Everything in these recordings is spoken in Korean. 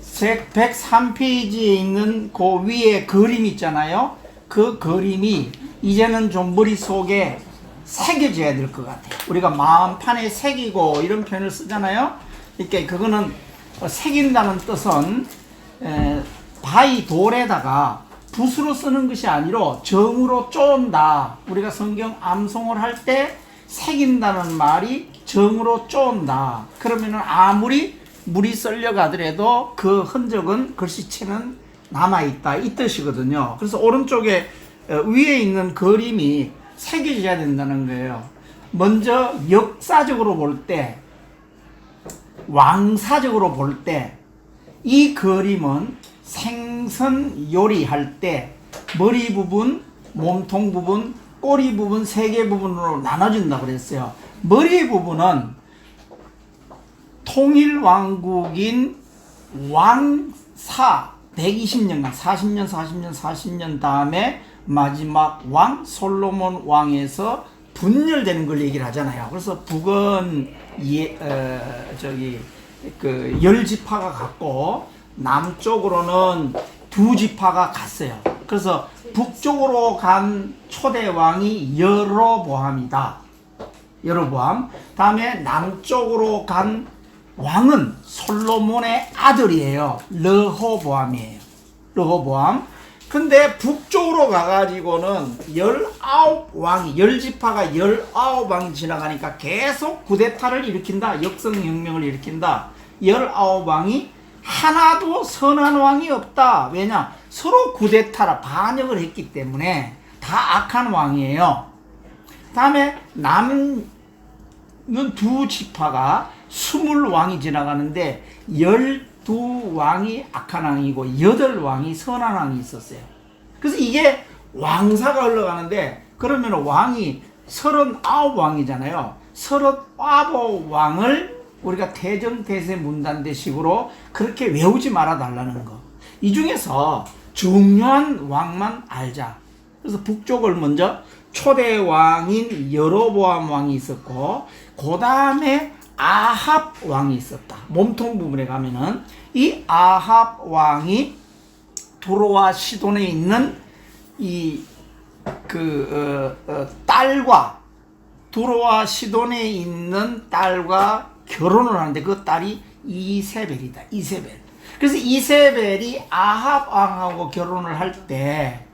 103페이지에 있는 그 위에 그림 있잖아요. 그 그림이 이제는 좀 머릿속에 새겨져야 될 것 같아요. 우리가 마음판에 새기고 이런 표현을 쓰잖아요. 그러니까 그거는 새긴다는 뜻은 바위 돌에다가 붓으로 쓰는 것이 아니라 정으로 쪼은다. 우리가 성경 암송을 할 때 새긴다는 말이 정으로 쪼은다. 그러면은 아무리 물이 썰려가더라도 그 흔적은 글씨체는 남아있다 이 뜻이거든요. 그래서 오른쪽에 위에 있는 그림이 새겨져야 된다는 거예요. 먼저 역사적으로 볼 때, 왕사적으로 볼 때 이 그림은 생선 요리할 때 머리 부분, 몸통 부분, 꼬리 부분 세 개 부분으로 나눠진다고 그랬어요. 머리 부분은 통일왕국인 왕사 120년간 40년 다음에 마지막 왕 솔로몬 왕에서 분열되는 걸 얘기를 하잖아요. 그래서 북은 그 10지파가 갔고 남쪽으로는 2지파가 갔어요. 그래서 북쪽으로 간 초대 왕이 여로보암이다. 여로보암. 다음에 남쪽으로 간 왕은 솔로몬의 아들이에요. 르호보암이에요. 르호보암. 근데 북쪽으로 가가지고는 19왕이, 10지파가 19왕이 지나가니까 계속 쿠데타를 일으킨다. 역성혁명을 일으킨다. 19왕이 하나도 선한 왕이 없다. 왜냐? 서로 쿠데타라 반역을 했기 때문에 다 악한 왕이에요. 다음에 남은 2지파가 20왕이 지나가는데 12왕이 악한 왕이고 8왕이 선한 왕이 있었어요. 그래서 이게 왕사가 흘러가는데 그러면 왕이 39왕이잖아요. 39왕을 우리가 태정태세 문단대식으로 그렇게 외우지 말아 달라는 거. 이 중에서 중요한 왕만 알자. 그래서 북쪽을 먼저 초대 왕인 여로보암 왕이 있었고 그 다음에 아합 왕이 있었다. 몸통 부분에 가면은 이 아합 왕이 두로와 시돈에 있는 딸과 두로와 시돈에 있는 딸과 결혼을 하는데 그 딸이 이세벨이다. 이세벨. 그래서 이세벨이 아합 왕하고 결혼을 할 때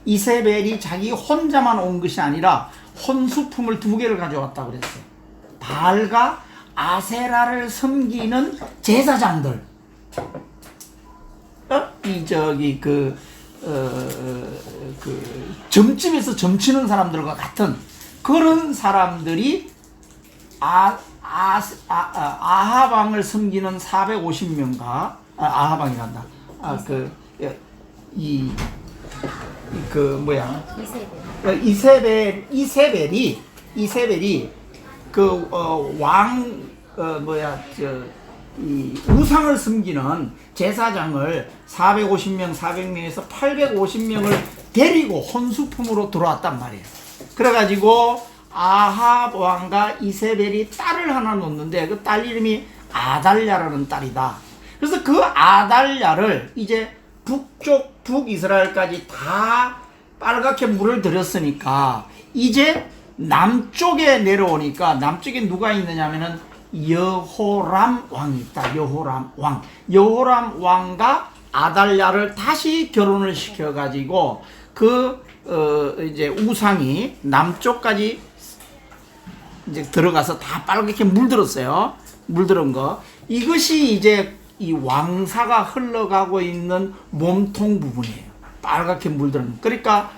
이세벨이 자기 혼자만 온 것이 아니라 혼수품을 2개를 가져왔다고 그랬어요. 바알과 아세라를 섬기는 제사장들. 점집에서 점치는 사람들과 같은 그런 사람들이 아합 왕을 섬기는 450명과 아합왕이란다. 이세벨이 우상을 섬기는 제사장을 450명, 400명에서 850명을 데리고 혼수품으로 들어왔단 말이에요. 그래가지고 아합 왕과 이세벨이 딸을 하나 놓는데 그 딸 이름이 아달랴라는 딸이다. 그래서 그 아달랴를 이제 북이스라엘까지 다 빨갛게 물을 들였으니까 이제 남쪽에 내려오니까 남쪽에 누가 있느냐면은 여호람 왕이 있다. 여호람 왕과 아달랴를 다시 결혼을 시켜가지고 이제 우상이 남쪽까지 이제 들어가서 다 빨갛게 물들었어요. 물들은 거. 이것이 이제 이 왕사가 흘러가고 있는 몸통 부분이에요. 빨갛게 물들은. 그러니까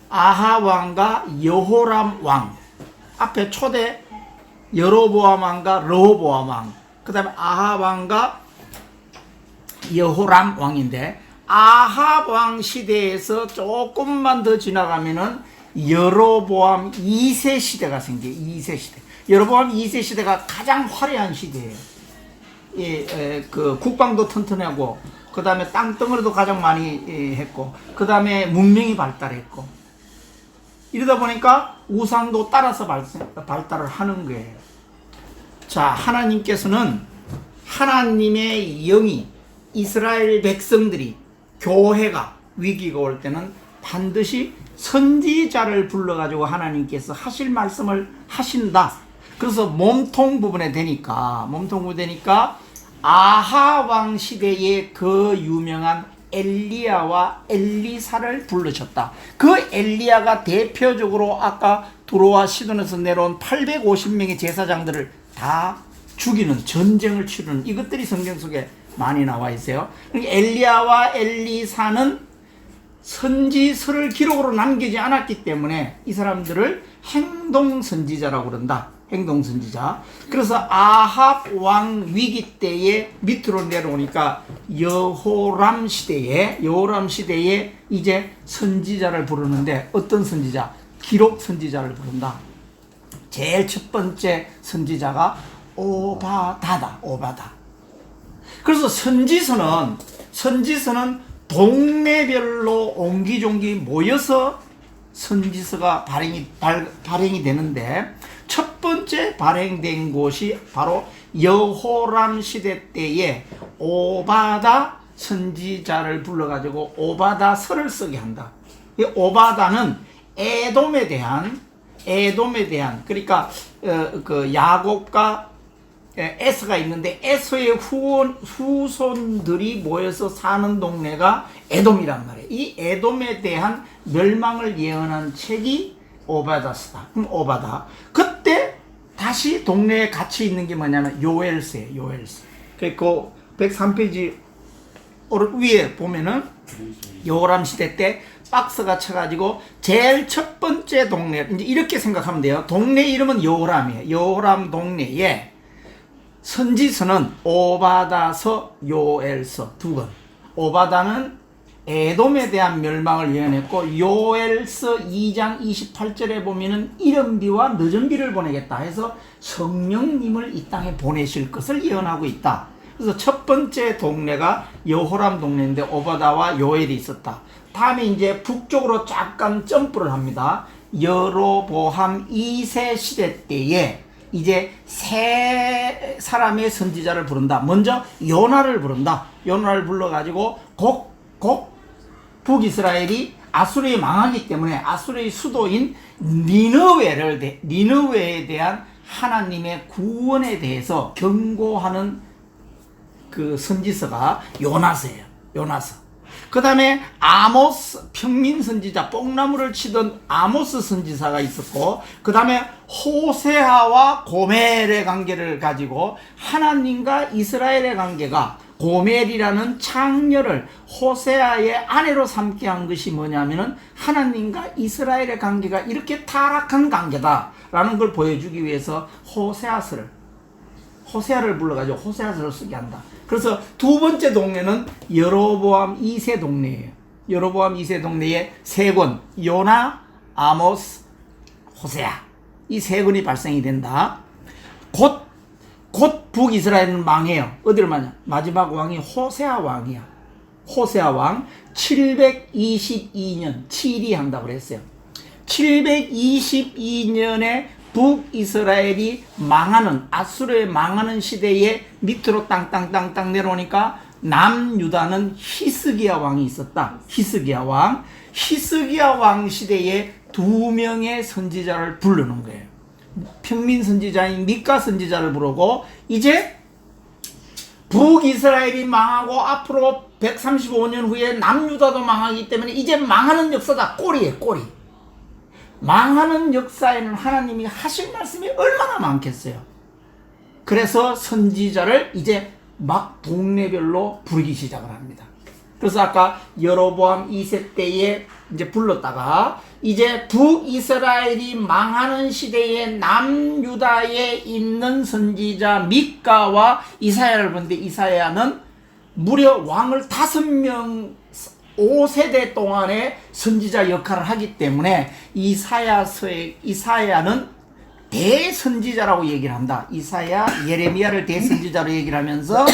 아합 왕과 여호람 왕. 앞에 초대 여로보암 왕과 르호보암 왕. 그 다음에 아합 왕과 여호람 왕인데 아합 왕 시대에서 조금만 더 지나가면은 여로보암 2세 시대가 생겨요. 2세 시대. 여로보암 2세 시대가 가장 화려한 시대예요. 국방도 튼튼하고 그 다음에 땅덩어리도 가장 많이 했고 그 다음에 문명이 발달했고 이러다 보니까 우상도 따라서 발달을 하는 거예요. 자, 하나님께서는 하나님의 영이 이스라엘 백성들이 교회가 위기가 올 때는 반드시 선지자를 불러가지고 하나님께서 하실 말씀을 하신다. 그래서 몸통 부분에 되니까 아하 왕 시대에 그 유명한 엘리야와 엘리사를 부르셨다. 그 엘리야가 대표적으로 아까 두로와 시돈에서 내려온 850명의 제사장들을 다 죽이는 전쟁을 치르는 이것들이 성경 속에 많이 나와 있어요. 엘리야와 엘리사는 선지서를 기록으로 남기지 않았기 때문에 이 사람들을 행동선지자라고 그런다. 행동선지자. 그래서 아합 왕 위기 때에 밑으로 내려오니까 여호람 시대에 이제 선지자를 부르는데 어떤 선지자? 기록 선지자를 부른다. 제일 첫 번째 선지자가 오바다다. 그래서 선지서는 동네별로 옹기종기 모여서 선지서가 발행이 되는데 첫 번째 발행된 곳이 바로 여호람 시대 때에 오바다 선지자를 불러가지고 오바다서를 쓰게 한다. 이 오바다는 에돔에 대한 그러니까 그 야곱과 에서가 있는데 에서의 후손들이 모여서 사는 동네가 에돔이란 말이에요. 이 에돔에 대한 멸망을 예언한 책이 오바다서다. 그럼 오바다. 그때 다시 동네에 같이 있는 게 뭐냐면 요엘서예요. 요엘서. 그 103페이지 위에 보면은 여호람 시대 때 박스가 쳐가지고 제일 첫 번째 동네, 이제 이렇게 생각하면 돼요. 동네 이름은 여호람이에요. 여호람 동네에 선지서는 오바다서, 요엘서 두 권. 오바다는 에돔에 대한 멸망을 예언했고 요엘서 2장 28절에 보면은 이른비와 늦은비를 보내겠다 해서 성령님을 이 땅에 보내실 것을 예언하고 있다. 그래서 첫 번째 동네가 여호람 동네인데 오바다와 요엘이 있었다. 다음에 이제 북쪽으로 잠깐 점프를 합니다. 여로보암 2세 시대 때에 이제 세 사람의 선지자를 부른다. 먼저 요나를 부른다. 요나를 불러가지고 북이스라엘이 아수르에 망하기 때문에 아수르의 수도인 니느웨에 대한 하나님의 구원에 대해서 경고하는 그 선지서가 요나서예요. 요나서. 그 다음에 아모스 평민 선지자, 뽕나무를 치던 아모스 선지사가 있었고, 그 다음에 호세아와 고멜의 관계를 가지고 하나님과 이스라엘의 관계가 고멜이라는 창녀를 호세아의 아내로 삼게 한 것이 뭐냐면은 하나님과 이스라엘의 관계가 이렇게 타락한 관계다라는 걸 보여주기 위해서 호세아를 불러가지고 호세아서를 쓰게 한다. 그래서 두 번째 동네는 여로보암 2세 동네예요. 여로보암 2세 동네에 세 권, 요나, 아모스, 호세아, 이 세 권이 발생이 된다. 곧 북이스라엘은 망해요. 어디를 망해요? 마지막 왕이 호세아 왕이야. 호세아 왕 722년 7이 한다고 그랬어요. 722년에 북이스라엘이 망하는, 아수르에 망하는 시대에 밑으로 땅땅땅땅 내려오니까 남유다는 히스기야 왕이 있었다. 히스기야 왕 시대에 두 명의 선지자를 부르는 거예요. 평민 선지자인 미카 선지자를 부르고, 이제 북이스라엘이 망하고 앞으로 135년 후에 남유다도 망하기 때문에 이제 망하는 역사다. 꼬리에 꼬리. 망하는 역사에는 하나님이 하실 말씀이 얼마나 많겠어요. 그래서 선지자를 이제 막 동네별로 부르기 시작을 합니다. 그래서 아까 여로보암 2세 때에 이제 불렀다가 이제 북이스라엘이 망하는 시대에 남유다에 있는 선지자 미카와 이사야를 보는데, 이사야는 무려 왕을 5명 5세대 동안의 선지자 역할을 하기 때문에 이사야는 대선지자라고 얘기를 한다. 이사야, 예레미야를 대선지자로 얘기를 하면서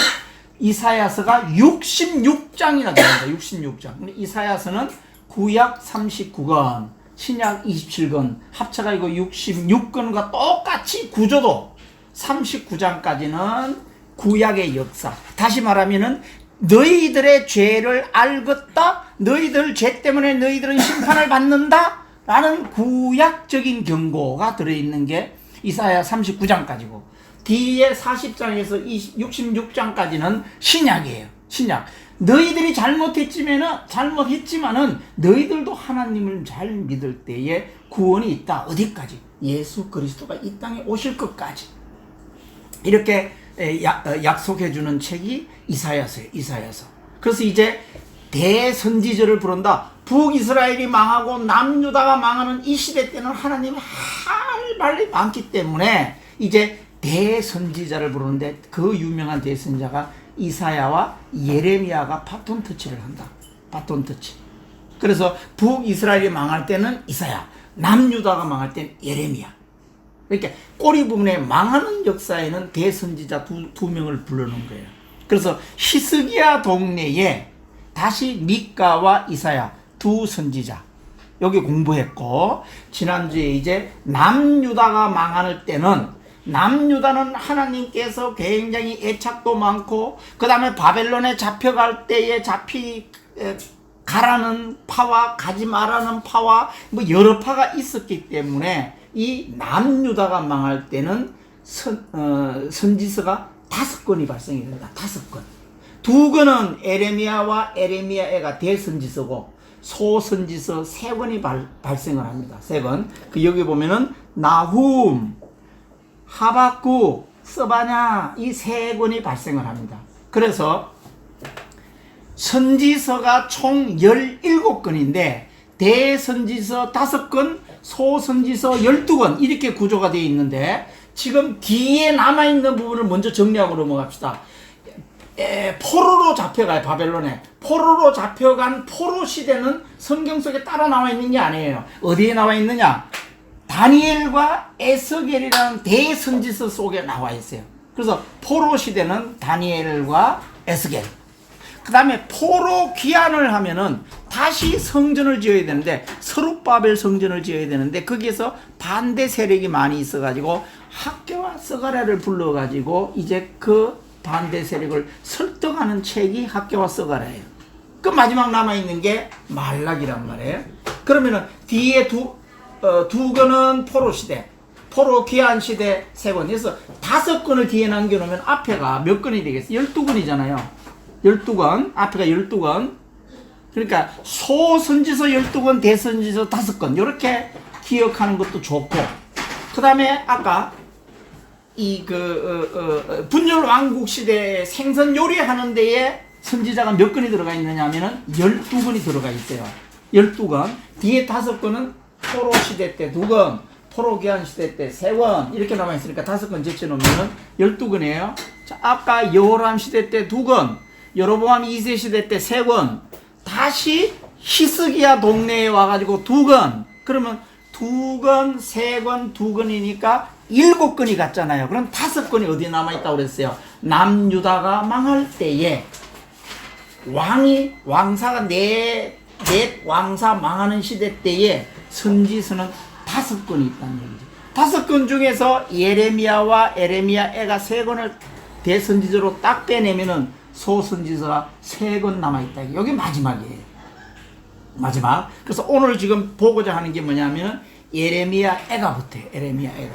이사야서가 66장이나 됩니다. 66장. 이사야서는 구약 39권, 신약 27권, 합쳐가 이거 66권과 똑같이 구조도 39장까지는 구약의 역사. 다시 말하면은 너희들의 죄를 알겠다. 너희들 죄 때문에 너희들은 심판을 받는다. 라는 구약적인 경고가 들어있는 게 이사야 39장까지고 뒤에 40장에서 66장까지는 신약이에요. 신약. 너희들이 잘못했지만은 너희들도 하나님을 잘 믿을 때에 구원이 있다. 어디까지? 예수 그리스도가 이 땅에 오실 것까지. 이렇게 약속해주는 책이 이사야서예요. 이사야서. 그래서 이제 대선지자를 부른다. 북이스라엘이 망하고 남유다가 망하는 이 시대 때는 하나님이 할 말이 많기 때문에 이제 대선지자를 부르는데 그 유명한 대선지자가 이사야와 예레미야가 바톤 터치를 한다. 바톤 터치. 그래서 북이스라엘이 망할 때는 이사야, 남유다가 망할 때는 예레미야. 이렇게 꼬리 부분에 망하는 역사에는 대선지자 두 명을 부르는 거예요. 그래서 히스기야 동네에 다시 미가와 이사야 두 선지자 여기 공부했고, 지난주에 이제 남유다가 망할 때는 남유다는 하나님께서 굉장히 애착도 많고 그 다음에 바벨론에 잡혀갈 때에 가라는 파와 가지 말라는 파와 뭐 여러 파가 있었기 때문에 이 남유다가 망할 때는 선지서가 5건이 발생이 됩니다. 5건. 2건은 에레미야와 에레미야애가 대선지서고 소선지서 3건이 발생을 합니다. 3건. 그 여기 보면은 나훔, 하박국, 스바냐 이 3권이 발생을 합니다. 그래서 선지서가 총 17건인데 대선지서 5건, 소선지서 12건 이렇게 구조가 되어 있는데 지금 뒤에 남아있는 부분을 먼저 정리하고 넘어갑시다. 포로로 잡혀가요. 바벨론에 포로로 잡혀간 포로 시대는 성경 속에 따로 나와 있는 게 아니에요. 어디에 나와 있느냐? 다니엘과 에스겔이라는 대선지서 속에 나와 있어요. 그래서 포로 시대는 다니엘과 에스겔. 그 다음에 포로 귀환을 하면은 다시 성전을 지어야 되는데 서룹바벨 성전을 지어야 되는데 거기에서 반대 세력이 많이 있어가지고 학개와 스가랴를 불러가지고 이제 그 반대 세력을 설득하는 책이 학개와 스가랴예요. 그 마지막 남아있는 게 말락이란 말이에요. 그러면은 뒤에 두 건은 포로 시대, 포로 귀환 시대 3건. 그래서 5건을 뒤에 남겨놓으면 앞에가 몇 건이 되겠어요? 12건이잖아요. 12건, 앞에가 12건. 그러니까 소선지서 12건, 대선지서 5건. 이렇게 기억하는 것도 좋고. 그 다음에 아까 분열왕국 시대에 생선 요리하는 데에 선지자가 몇 건이 들어가 있느냐 하면은 12건이 들어가 있어요. 12건. 뒤에 5건은 포로 시대 때 2건, 포로 귀환 시대 때 3건 이렇게 남아있으니까 5건 제쳐놓으면 12건이에요. 자, 아까 여호람 시대 때 2건, 여로보암 2세 시대 때 3건, 다시 히스기야 동네에 와가지고 2건, 그러면 2건, 3건, 2건이니까 7건이 갔잖아요. 그럼 5건이 어디 남아있다고 그랬어요? 남유다가 망할 때에 왕사가 넷 왕사 망하는 시대 때에 선지서는 5건이 있다는 얘기죠. 5건 중에서 예레미야와 에레미야애가 3건을 대선지서로 딱 빼내면은 소선지서가 3건 남아있다. 여기 마지막이에요. 마지막. 그래서 오늘 지금 보고자 하는 게 뭐냐면 예레미야애가 붙어요. 예레미야애가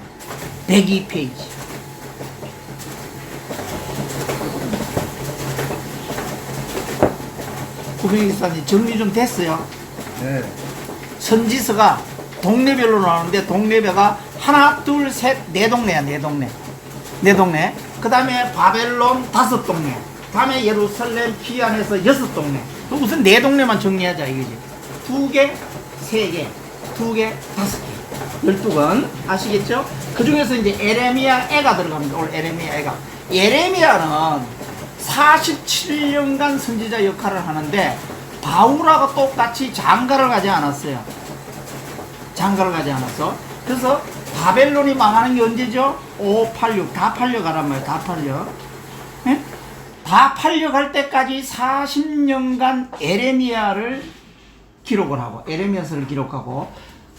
102페이지. 구명기사님 정리 좀 됐어요? 네. 선지서가 동네별로 나오는데 동네배가 하나, 둘, 셋, 4동네야. 4동네. 그 다음에 바벨론 5동네. 다음에 예루살렘 귀환해서 6동네. 무슨 4동네만 정리하자 이거지. 2개, 3개, 2개, 5개. 12건 아시겠죠? 그 중에서 이제 에레미야애가 들어갑니다. 오늘 에레미야애가. 예레미야는 47년간 선지자 역할을 하는데 바울하고 똑같이 장가를 가지 않았어요. 장가를 가지 않았어. 그래서 바벨론이 망하는 게 언제죠? 586. 다 팔려가란 말이에요. 다 팔려. 네? 다 팔려갈 때까지 40년간 에레미야를 기록을 하고 에레미야서를 기록하고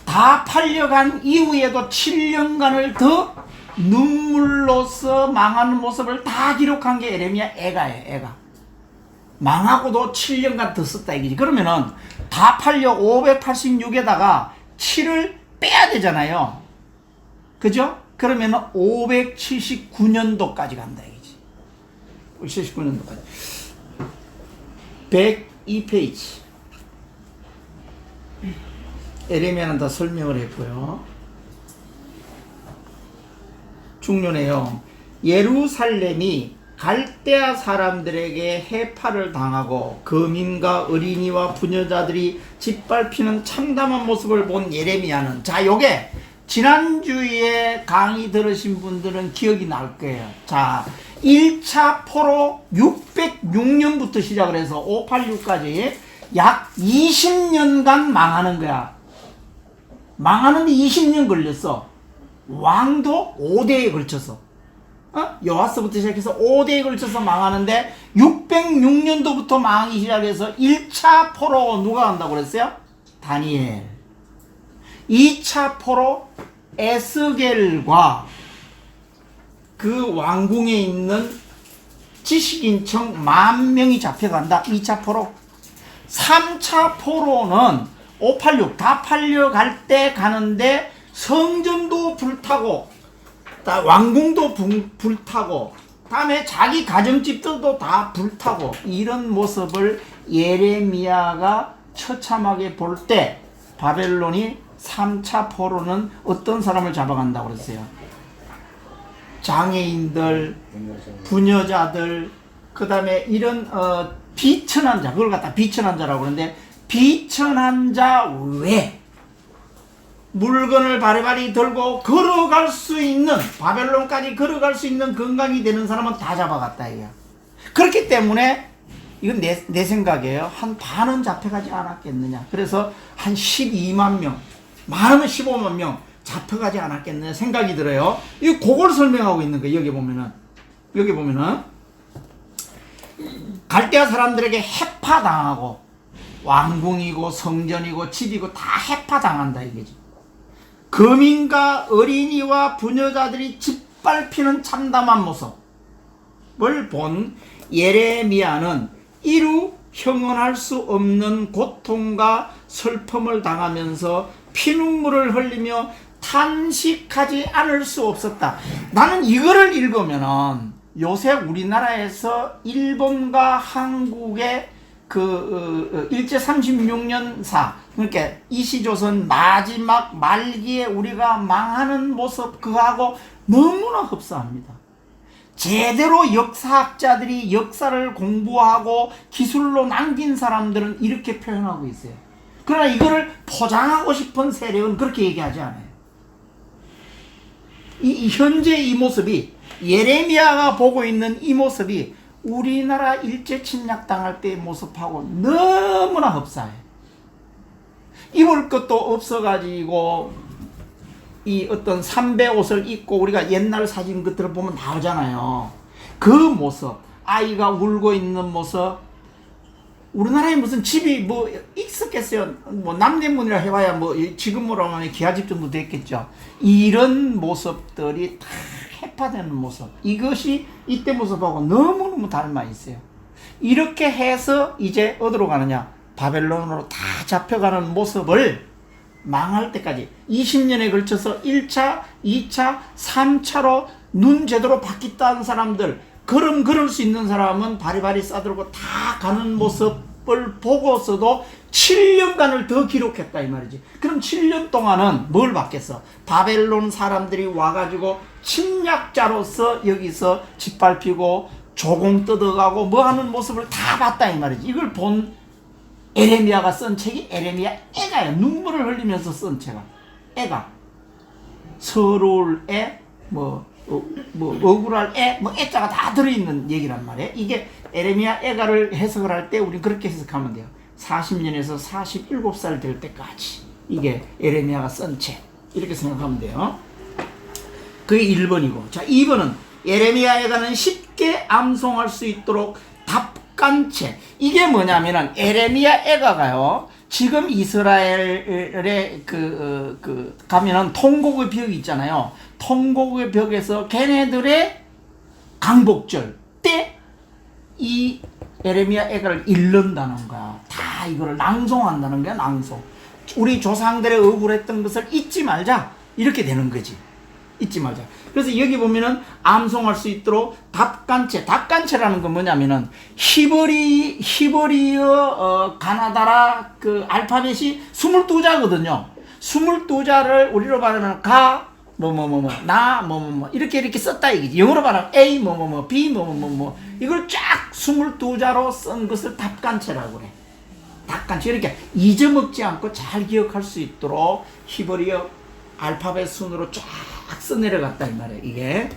다 팔려간 이후에도 7년간을 더 눈물로서 망하는 모습을 다 기록한 게 에레미야 애가예요. 애가. 망하고도 7년간 더 썼다 이거지. 그러면은 다 팔려 586에다가 7을 빼야 되잖아요. 그죠? 그러면은 579년도까지 간다 이거지. 579년도까지. 102페이지. 에레미야는 다 설명을 했고요. 중요해요. 예루살렘이 갈대아 사람들에게 해파를 당하고 거민과 어린이와 부녀자들이 짓밟히는 참담한 모습을 본 예레미야는, 자, 요게 지난주에 강의 들으신 분들은 기억이 날 거예요. 자, 1차 포로 606년부터 시작을 해서 586까지 약 20년간 망하는 거야. 망하는데 20년 걸렸어. 왕도 5대에 걸쳐서. 여호와서부터 시작해서 5대에 걸쳐서 망하는데 606년도부터 망하기 시작해서 1차 포로 누가 간다고 그랬어요? 다니엘. 2차 포로 에스겔과 그 왕궁에 있는 지식인청 10,000명이 잡혀간다. 2차 포로. 3차 포로는 586 다 팔려갈 때 가는데 성전도 불타고 왕궁도 불타고 다음에 자기 가정집들도 다 불타고 이런 모습을 예레미야가 처참하게 볼 때 바벨론이 3차 포로는 어떤 사람을 잡아간다고 그랬어요? 장애인들, 부녀자들, 그 다음에 이런 비천한 자, 그걸 갖다 비천한 자라고 그러는데, 비천한 자 외에 물건을 바리바리 들고 걸어갈 수 있는, 바벨론까지 걸어갈 수 있는 건강이 되는 사람은 다 잡아갔다 이거야. 그렇기 때문에 이건 내 생각이에요. 한 반은 잡혀가지 않았겠느냐. 그래서 한 12만 명, 많으면 15만 명 잡혀가지 않았겠느냐 생각이 들어요. 이 그걸 설명하고 있는 거예요. 여기 보면은 갈대아 사람들에게 해파당하고 왕궁이고 성전이고 집이고 다 해파당한다 이거지. 거민과 어린이와 부녀자들이 짓밟히는 참담한 모습을 본 예레미야는 이루 형언할 수 없는 고통과 슬픔을 당하면서 피눈물을 흘리며 탄식하지 않을 수 없었다. 나는 이거를 읽으면은 요새 우리나라에서 일본과 한국의 그 일제 36년사, 그러니까 이시조선 마지막 말기에 우리가 망하는 모습 그하고 너무나 흡사합니다. 제대로 역사학자들이 역사를 공부하고 기술로 남긴 사람들은 이렇게 표현하고 있어요. 그러나 이거를 포장하고 싶은 세력은 그렇게 얘기하지 않아요. 현재 이 모습이, 예레미야가 보고 있는 이 모습이 우리나라 일제 침략당할 때의 모습하고 너무나 흡사해. 입을 것도 없어가지고 이 어떤 삼배 옷을 입고 우리가 옛날 사진 것들을 보면 나오잖아요. 그 모습, 아이가 울고 있는 모습. 우리나라에 무슨 집이 뭐 있었겠어요. 뭐 남대문이라 해봐야 뭐 지금으로 하면 기아집 정도 됐겠죠. 이런 모습들이 다 해파되는 모습, 이것이 이때 모습하고 너무너무 닮아 있어요. 이렇게 해서 이제 어디로 가느냐, 바벨론으로 다 잡혀가는 모습을 망할 때까지 20년에 걸쳐서 1차, 2차, 3차로 눈 제대로 바뀌었다는 사람들, 걸을 수 있는 사람은 바리바리 싸들고 다 가는 모습을 보고서도 7년간을 더 기록했다 이 말이지. 그럼 7년 동안은 뭘 봤겠어? 바벨론 사람들이 와가지고 침략자로서 여기서 짓밟히고 조공 뜯어가고 뭐 하는 모습을 다 봤다 이 말이지. 이걸 본 에레미야가 쓴 책이 에레미야 애가요. 눈물을 흘리면서 쓴 책아. 애가. 서러울 애, 억울할 애, 애자가 다 들어있는 얘기란 말이에요. 이게 에레미야 애가를 해석을 할 때 우리 그렇게 해석하면 돼요. 40년에서 47살 될 때까지 이게 에레미야가 쓴 책, 이렇게 생각하면 돼요. 그게 1번이고, 자 2번은 에레미야 애가는 쉽게 암송할 수 있도록 답간 책. 이게 뭐냐면은 에레미야 애가가요, 지금 이스라엘에 가면은 통곡의 벽이 있잖아요. 통곡의 벽에서 걔네들의 강복절 때 이 에레미야 애가를 읽는다는 거야. 다 이거를 낭송한다는 거야, 낭송. 우리 조상들의 억울했던 것을 잊지 말자. 이렇게 되는 거지. 잊지 말자. 그래서 여기 보면은 암송할 수 있도록 답간체라는 건 뭐냐면은 히브리어 가나다라 그 알파벳이 22자거든요. 22자를 우리로 말하면 이렇게 썼다 이거지. 영어로 말하면 A B 이걸 쫙 22자로 쓴 것을 답간체라고 그래. 답간체. 이렇게 잊어먹지 않고 잘 기억할 수 있도록 히브리어 알파벳 순으로 쫙 써내려갔다 이 말이에요.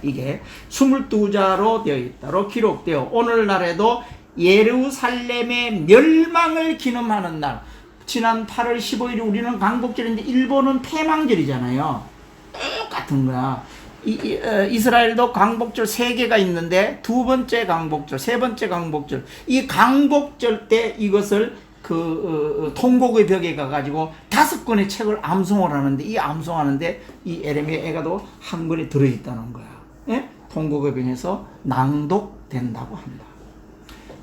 이게 22자로 되어 있다로 기록되어 오늘날에도 예루살렘의 멸망을 기념하는 날, 지난 8월 15일 우리는 광복절인데 일본은 폐망절이잖아요. 똑같은 거야. 이스라엘도 광복절 3개가 있는데 두 번째 광복절, 세 번째 광복절, 이 광복절 때 이것을 통곡의 벽에 가가지고 5권의 책을 암송을 하는데, 이 암송하는데 이 에레미야 애가도 한 권이 들어있다는 거야. 예? 통곡의 벽에서 낭독된다고 합니다.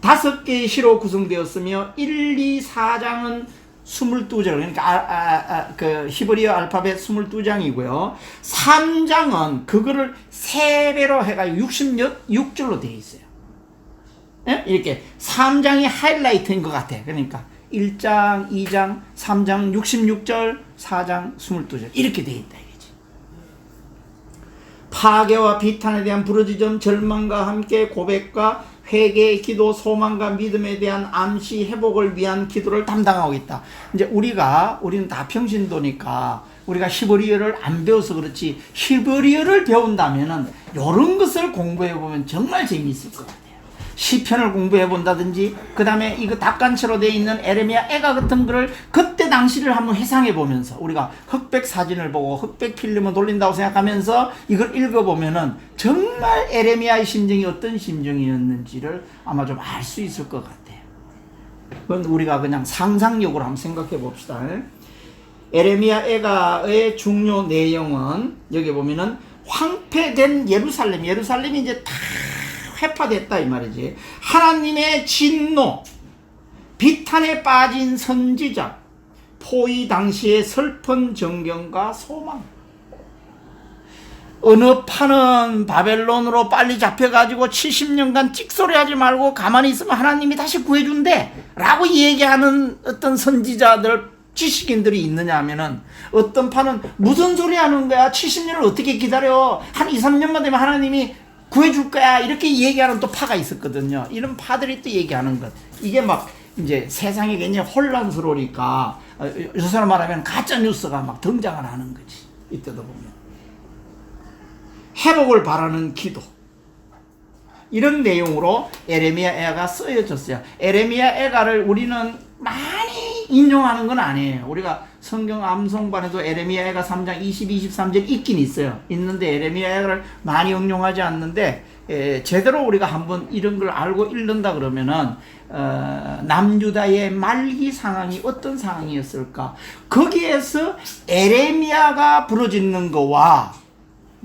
5개의 시로 구성되었으며 1, 2, 4장은 22절, 그러니까 그 히브리어 알파벳 22장이고요. 3장은 그거를 3배로 해가지고 66줄로 되어 있어요. 예? 이렇게 3장이 하이라이트인 것 같아. 그러니까 1장, 2장, 3장 66절, 4장 22절 이렇게 되어 있다 이거지. 파괴와 비탄에 대한 부르짖음, 절망과 함께 고백과 회개, 기도, 소망과 믿음에 대한 암시, 회복을 위한 기도를 담당하고 있다. 이제 우리는 다 평신도니까 우리가 히브리어를 안 배워서 그렇지, 히브리어를 배운다면은 이런 것을 공부해 보면 정말 재미있을 것 같아요. 시편을 공부해 본다든지, 그 다음에 이거 답간체로 되어 있는 에레미야 애가 같은 거를 그때 당시를 한번 회상해 보면서, 우리가 흑백 사진을 보고 흑백 필름을 돌린다고 생각하면서 이걸 읽어보면은 정말 에레미야의 심정이 어떤 심정이었는지를 아마 좀 알 수 있을 것 같아요. 그건 우리가 그냥 상상력으로 한번 생각해 봅시다. 에레미야 애가의 중요 내용은 여기 보면은 황폐된 예루살렘이 이제 다 회파됐다 이 말이지. 하나님의 진노, 비탄에 빠진 선지자, 포위 당시의 슬픈 정경과 소망. 어느 판은 바벨론으로 빨리 잡혀가지고 70년간 찍소리하지 말고 가만히 있으면 하나님이 다시 구해준대 라고 얘기하는 어떤 선지자들, 지식인들이 있느냐 하면은, 어떤 판은 무슨 소리 하는 거야, 70년을 어떻게 기다려, 한 2, 3년만 되면 하나님이 구해줄 거야, 이렇게 얘기하는 또 파가 있었거든요. 이런 파들이 또 얘기하는 것, 이게 막 이제 세상이 굉장히 혼란스러우니까 요새로 말하면 가짜 뉴스가 막 등장을 하는 거지. 이때도 보면 회복을 바라는 기도, 이런 내용으로 에레미야 애가가 쓰여졌어요. 에레미야 애가를 우리는 많이 인용하는 건 아니에요. 우리가 성경 암송반에도 에레미야 애가 3장 22, 23절 있긴 있어요. 있는데 에레미야 애가를 많이 응용하지 않는데, 제대로 우리가 한번 이런 걸 알고 읽는다 그러면은 남유다의 말기 상황이 어떤 상황이었을까, 거기에서 에레미야가 부르짖는 거와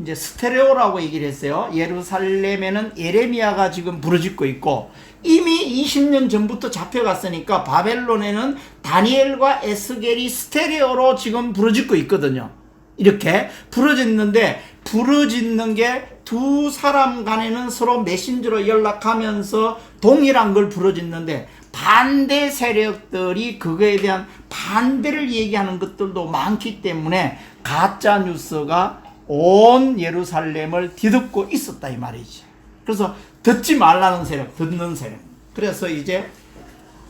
이제 스테레오라고 얘기를 했어요. 예루살렘에는 예레미야가 지금 부르짖고 있고, 이미 20년 전부터 잡혀갔으니까 바벨론에는 다니엘과 에스겔이 스테레오로 지금 부르짖고 있거든요. 이렇게 부르짖는데, 부르짖는 게 두 사람 간에는 서로 메신저로 연락하면서 동일한 걸 부르짖는데, 반대 세력들이 그거에 대한 반대를 얘기하는 것들도 많기 때문에 가짜 뉴스가 온 예루살렘을 뒤덮고 있었다 이 말이지. 그래서 듣지 말라는 세력, 듣는 세력. 그래서 이제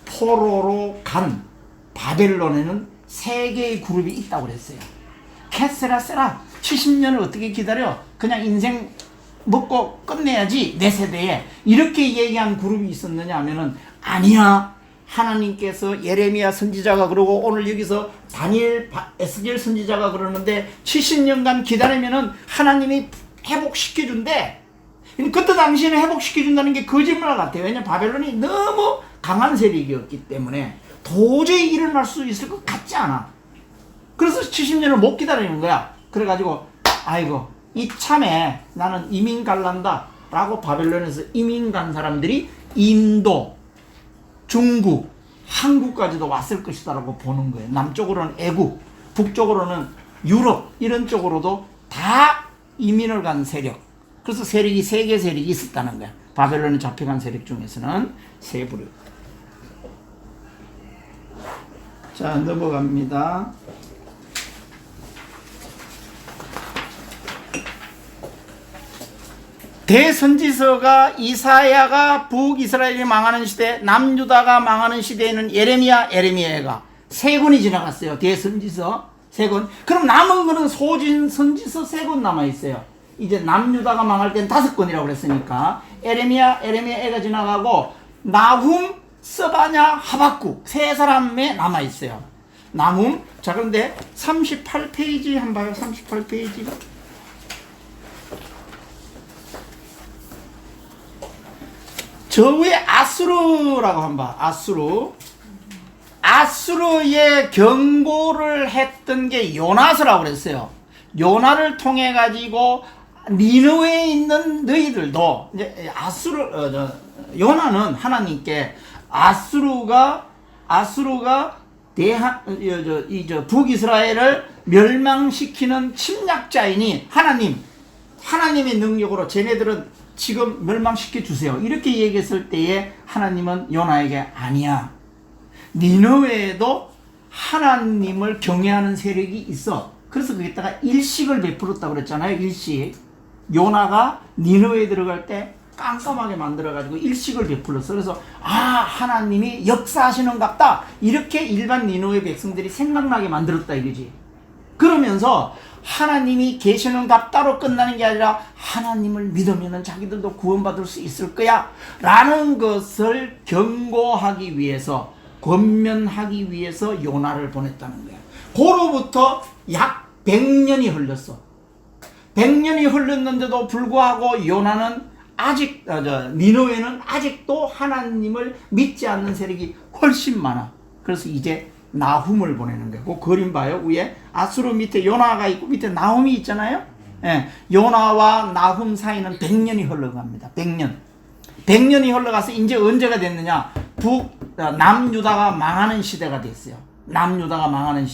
포로로 간 바벨론에는 3개의 그룹이 있다고 그랬어요. 캐세라세라, 70년을 어떻게 기다려, 그냥 인생 먹고 끝내야지 내 세대에, 이렇게 얘기한 그룹이 있었느냐 하면은 아니야. 하나님께서 예레미야 선지자가 그러고 오늘 여기서 다니엘, 에스겔 선지자가 그러는데 70년간 기다리면은 하나님이 회복시켜준대. 그때 당시에는 회복시켜준다는 게 거짓말 같아요. 왜냐면 바벨론이 너무 강한 세력이었기 때문에 도저히 일어날 수 있을 것 같지 않아. 그래서 70년을 못 기다리는 거야. 그래가지고 아이고 이참에 나는 이민 갈란다 라고 바벨론에서 이민 간 사람들이 인도, 중국, 한국까지도 왔을 것이다라고 보는 거예요. 남쪽으로는 애국, 북쪽으로는 유럽 이런 쪽으로도 다 이민을 간 세력. 그래서 세력이 세 개 세력이 있었다는 거야. 바벨론에 잡혀간 세력 중에서는 세 부류. 자, 넘어갑니다. 대선지서가 이사야가 북이스라엘이 망하는 시대, 남유다가 망하는 시대에는 에레미야가 세 권이 지나갔어요. 대선지서 세 권. 그럼 남은 거는 소진 선지서 세 권 남아 있어요. 이제 남유다가 망할 땐 5권이라고 그랬으니까 에레미야가 지나가고 나훔, 스바냐, 하박국 세 사람에 남아 있어요. 나훔. 자, 그런데 38페이지 한번 봐요. 38페이지. 저 위에 아수르라고 한번 봐. 아수르의 경고를 했던 게 요나서라고 그랬어요. 요나를 통해 가지고 니느웨에 있는 너희들도 이제 요나는 하나님께 아수르가 북이스라엘을 멸망시키는 침략자이니 하나님의 능력으로 쟤네들은 지금 멸망시켜 주세요. 이렇게 얘기했을 때에 하나님은 요나에게 아니야. 니느웨에도 하나님을 경외하는 세력이 있어. 그래서 거기다가 일식을 베풀었다고 그랬잖아요. 일식. 요나가 니느웨에 들어갈 때 깜깜하게 만들어가지고 일식을 베풀었어. 그래서 하나님이 역사하시는갑다. 이렇게 일반 니느웨 백성들이 생각나게 만들었다 이거지. 그러면서 하나님이 계시는갑다로 끝나는 게 아니라 하나님을 믿으면 자기들도 구원받을 수 있을 거야 라는 것을 경고하기 위해서, 권면하기 위해서 요나를 보냈다는 거야. 그로부터 약 100년이 흘렀어. 100년이 흘렀는데도 불구하고 요나는 아직 니느웨는 아직도 하나님을 믿지 않는 세력이 훨씬 많아. 그래서 이제 나훔을 보내는 거예요. 그 그림 봐요. 위에 아수르 밑에 요나가 있고 밑에 나훔이 있잖아요. 예, 요나와 나훔 사이는 100년이 흘러갑니다. 100년이 흘러가서 이제 언제가 됐느냐? 남유다가 망하는 시대가 됐어요. 남유다가 망하는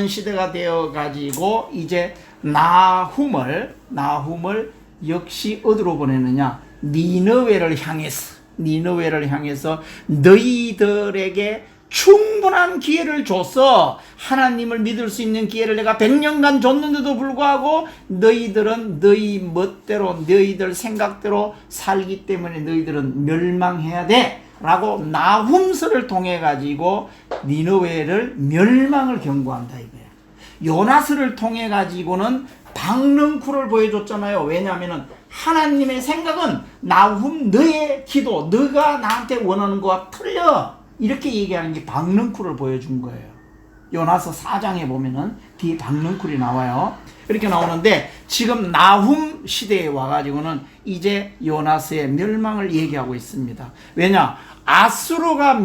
시대가 되어 가지고 이제 나훔을 역시 어디로 보내느냐? 니느웨를 향해서 너희들에게 충분한 기회를 줬어. 하나님을 믿을 수 있는 기회를 내가 100년간 줬는데도 불구하고 너희들은 너희 멋대로 너희들 생각대로 살기 때문에 너희들은 멸망해야 돼 라고 나훔서를 통해 가지고 니느웨를 멸망을 경고한다 이거야. 요나서를 통해 가지고는 박능쿨을 보여줬잖아요. 왜냐하면 하나님의 생각은 나훔 너의 기도, 너가 나한테 원하는 거와 틀려 이렇게 얘기하는 게 박능쿨을 보여준 거예요. 요나서 4장에 보면은 뒤에 박능쿨이 나와요. 이렇게 나오는데 지금 나훔 시대에 와가지고는 이제 요나서의 멸망을 얘기하고 있습니다. 왜냐? 아수르가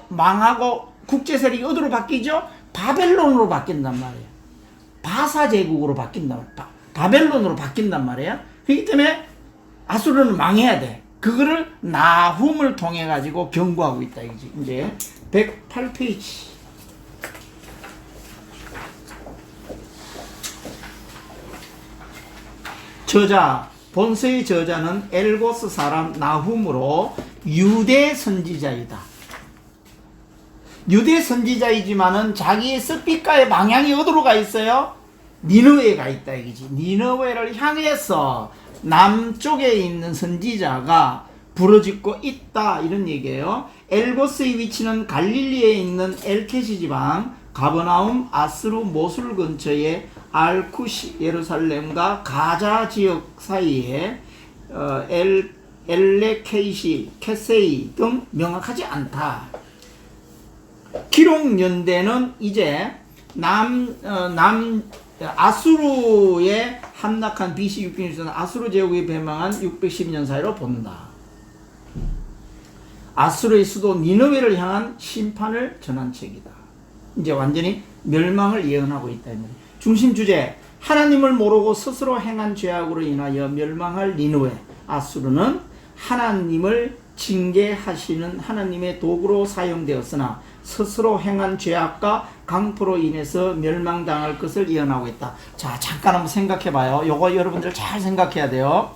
망하고 국제세력이 어디로 바뀌죠? 바벨론으로 바뀐단 말이에요. 바사 제국으로 바뀐단 말이에요. 바벨론으로 바뀐단 말이에요. 그렇기 때문에 아수르는 망해야 돼. 그거를 나훔을 통해 가지고 경고하고 있다 이거지. 이제 108페이지. 본서의 저자는 엘고스 사람 나훔으로 유대 선지자이다. 유대 선지자이지만은 자기의 습비가의 방향이 어디로 가 있어요? 니느웨에 가 있다 이거지. 니느웨를 향해서 남쪽에 있는 선지자가 부르짖고 있다 이런 얘기예요. 엘고스의 위치는 갈릴리에 있는 엘케시 지방 가버나움, 아스루, 모술 근처에 알쿠시, 예루살렘과 가자 지역 사이에 엘레케이시, 케세이 등 명확하지 않다. 기록 연대는 이제 아수르에 함락한 BC 600년 아수르 제국이 멸망한 612년 사이로 본다. 아수르의 수도 니느웨를 향한 심판을 전한 책이다. 이제 완전히 멸망을 예언하고 있다. 중심 주제, 하나님을 모르고 스스로 행한 죄악으로 인하여 멸망할 니느웨. 아수르는 하나님을 징계하시는 하나님의 도구로 사용되었으나 스스로 행한 죄악과 강포로 인해서 멸망당할 것을 예언하고 있다. 자, 잠깐 한번 생각해 봐요. 요거 여러분들 잘 생각해야 돼요.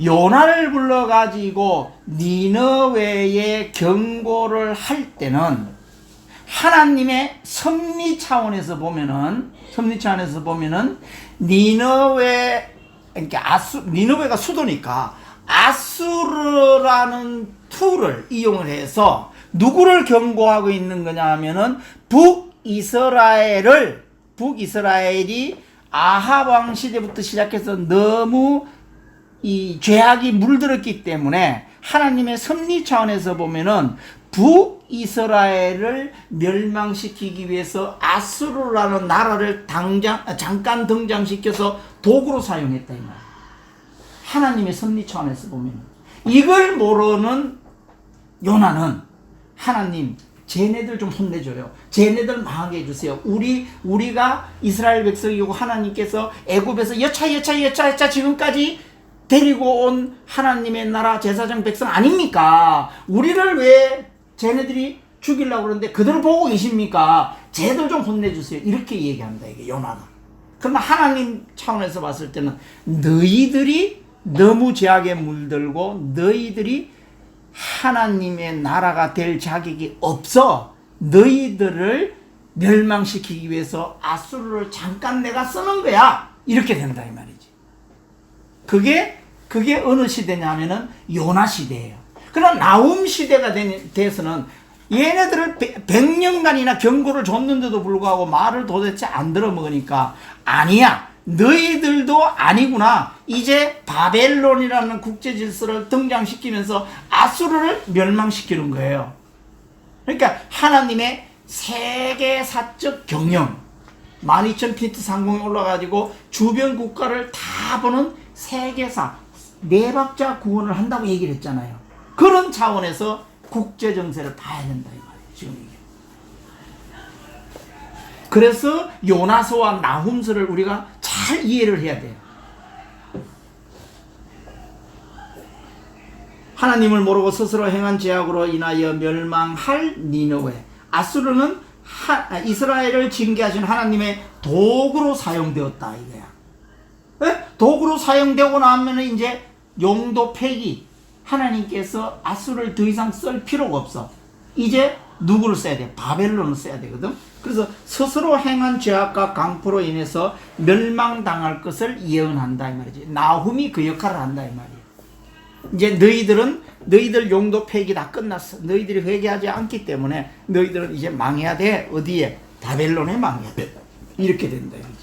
요나를 불러가지고 니느웨에 경고를 할 때는 하나님의 섭리 차원에서 보면은 니느웨, 그러니까 니느웨가 수도니까 아수르라는 툴을 이용을 해서 누구를 경고하고 있는 거냐 하면은 북이스라엘이 아합 왕 시대부터 시작해서 너무 이 죄악이 물들었기 때문에 하나님의 섭리 차원에서 보면은 북이스라엘을 멸망시키기 위해서 아수르라는 나라를 잠깐 등장시켜서 도구로 사용했다 이 말이에요. 하나님의 섭리 차원에서 보면 이걸 모르는 요나는 하나님 쟤네들 좀 혼내줘요. 쟤네들 망하게 해주세요. 우리가 이스라엘 백성이고 하나님께서 애굽에서 여차 지금까지 데리고 온 하나님의 나라 제사장 백성 아닙니까? 우리를 왜 쟤네들이 죽이려고 그러는데 그들을 보고 계십니까? 쟤들 좀 혼내주세요. 이렇게 얘기합니다. 이게 요나는. 그러나 하나님 차원에서 봤을 때는 너희들이 너무 죄악에 물들고 너희들이 하나님의 나라가 될 자격이 없어. 너희들을 멸망시키기 위해서 아수르를 잠깐 내가 쓰는 거야. 이렇게 된다 이 말이지. 그게 어느 시대냐 하면은 요나 시대예요. 그러나 나훔 시대가 돼서는 얘네들을 100년간이나 경고를 줬는데도 불구하고 말을 도대체 안 들어먹으니까 아니야. 너희들도 아니구나. 이제 바벨론이라는 국제 질서를 등장시키면서 아수르를 멸망시키는 거예요. 그러니까 하나님의 세계사적 경영, 12,000피트 상공에 올라가지고 주변 국가를 다 보는 세계사, 네박자 구원을 한다고 얘기를 했잖아요. 그런 차원에서 국제 정세를 봐야 된다 이 말이에요. 지금 이게. 그래서 요나서와 나훔서를 우리가 잘 이해를 해야 돼요. 하나님을 모르고 스스로 행한 죄악으로 인하여 멸망할 니느웨. 아수르는 이스라엘을 징계하신 하나님의 도구로 사용되었다 이거야. 네? 도구로 사용되고 나면 이제 용도 폐기. 하나님께서 아수르를 더 이상 쓸 필요가 없어. 이제 누구를 써야 돼? 바벨론을 써야 되거든. 그래서 스스로 행한 죄악과 강포로 인해서 멸망당할 것을 예언한다 이 말이지. 나훔이 그 역할을 한다 이 말이야. 이제 너희들 용도 폐기 다 끝났어. 너희들이 회개하지 않기 때문에 너희들은 이제 망해야 돼. 어디에? 바벨론에 망해야 돼. 이렇게 된다 이거지.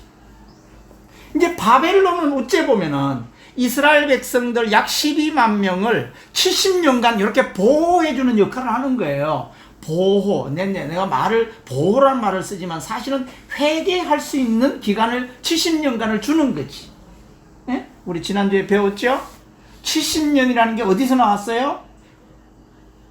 이제 바벨론은 어째 보면은 이스라엘 백성들 약 12만 명을 70년간 이렇게 보호해주는 역할을 하는 거예요. 보호. 내가 보호란 말을 쓰지만 사실은 회개할 수 있는 기간을 70년간을 주는 거지. 예? 우리 지난주에 배웠죠? 70년이라는 게 어디서 나왔어요?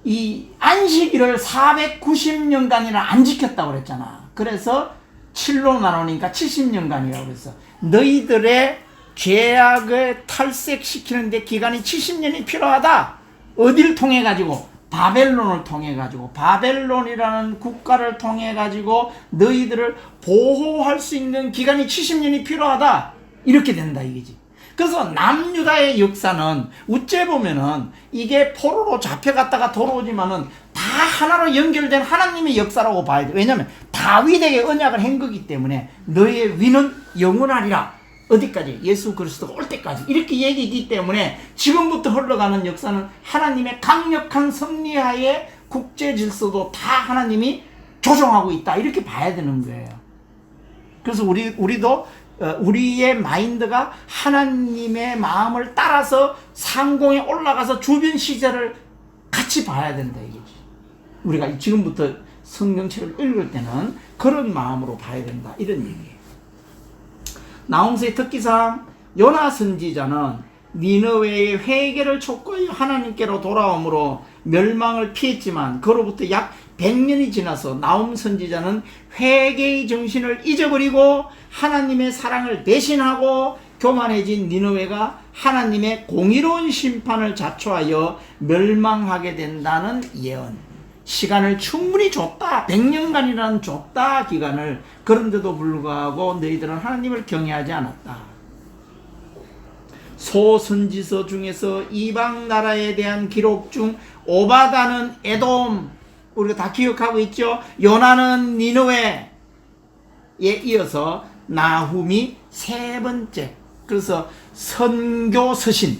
이 안식일을 490년간이나 안 지켰다고 그랬잖아. 그래서 7로 나누니까 70년간이라고 그랬어. 너희들의 죄악을 탈색시키는데 기간이 70년이 필요하다. 어디를 통해 가지고? 바벨론을 통해 가지고, 바벨론이라는 국가를 통해 가지고 너희들을 보호할 수 있는 기간이 70년이 필요하다. 이렇게 된다 이거지. 그래서 남유다의 역사는 어째 보면은 이게 포로로 잡혀갔다가 돌아오지만은 다 하나로 연결된 하나님의 역사라고 봐야 돼. 왜냐면 다윗에게 언약을 한 거기 때문에 너의 위는 영원하리라. 어디까지? 예수 그리스도가 올 때까지. 이렇게 얘기이기 때문에 지금부터 흘러가는 역사는 하나님의 강력한 섭리하에 국제 질서도 다 하나님이 조정하고 있다. 이렇게 봐야 되는 거예요. 그래서 우리도 우리의 마인드가 하나님의 마음을 따라서 상공에 올라가서 주변 시제를 같이 봐야 된다 이거지. 우리가 지금부터 성경책을 읽을 때는 그런 마음으로 봐야 된다 이런 얘기예요. 나홈서의 특기사항, 요나 선지자는 니느웨의 회개를 촉구하여 하나님께로 돌아오므로 멸망을 피했지만 그로부터 약 100년이 지나서 나홈 선지자는 회개의 정신을 잊어버리고 하나님의 사랑을 배신하고 교만해진 니느웨가 하나님의 공의로운 심판을 자초하여 멸망하게 된다는 예언. 시간을 충분히 줬다. 100년간이라는 줬다 기간을. 그런데도 불구하고 너희들은 하나님을 경외하지 않았다. 소선지서 중에서 이방 나라에 대한 기록 중 오바다는 에돔, 우리가 다 기억하고 있죠. 요나는 니느웨에 이어서 나훔이 세 번째. 그래서 선교서신을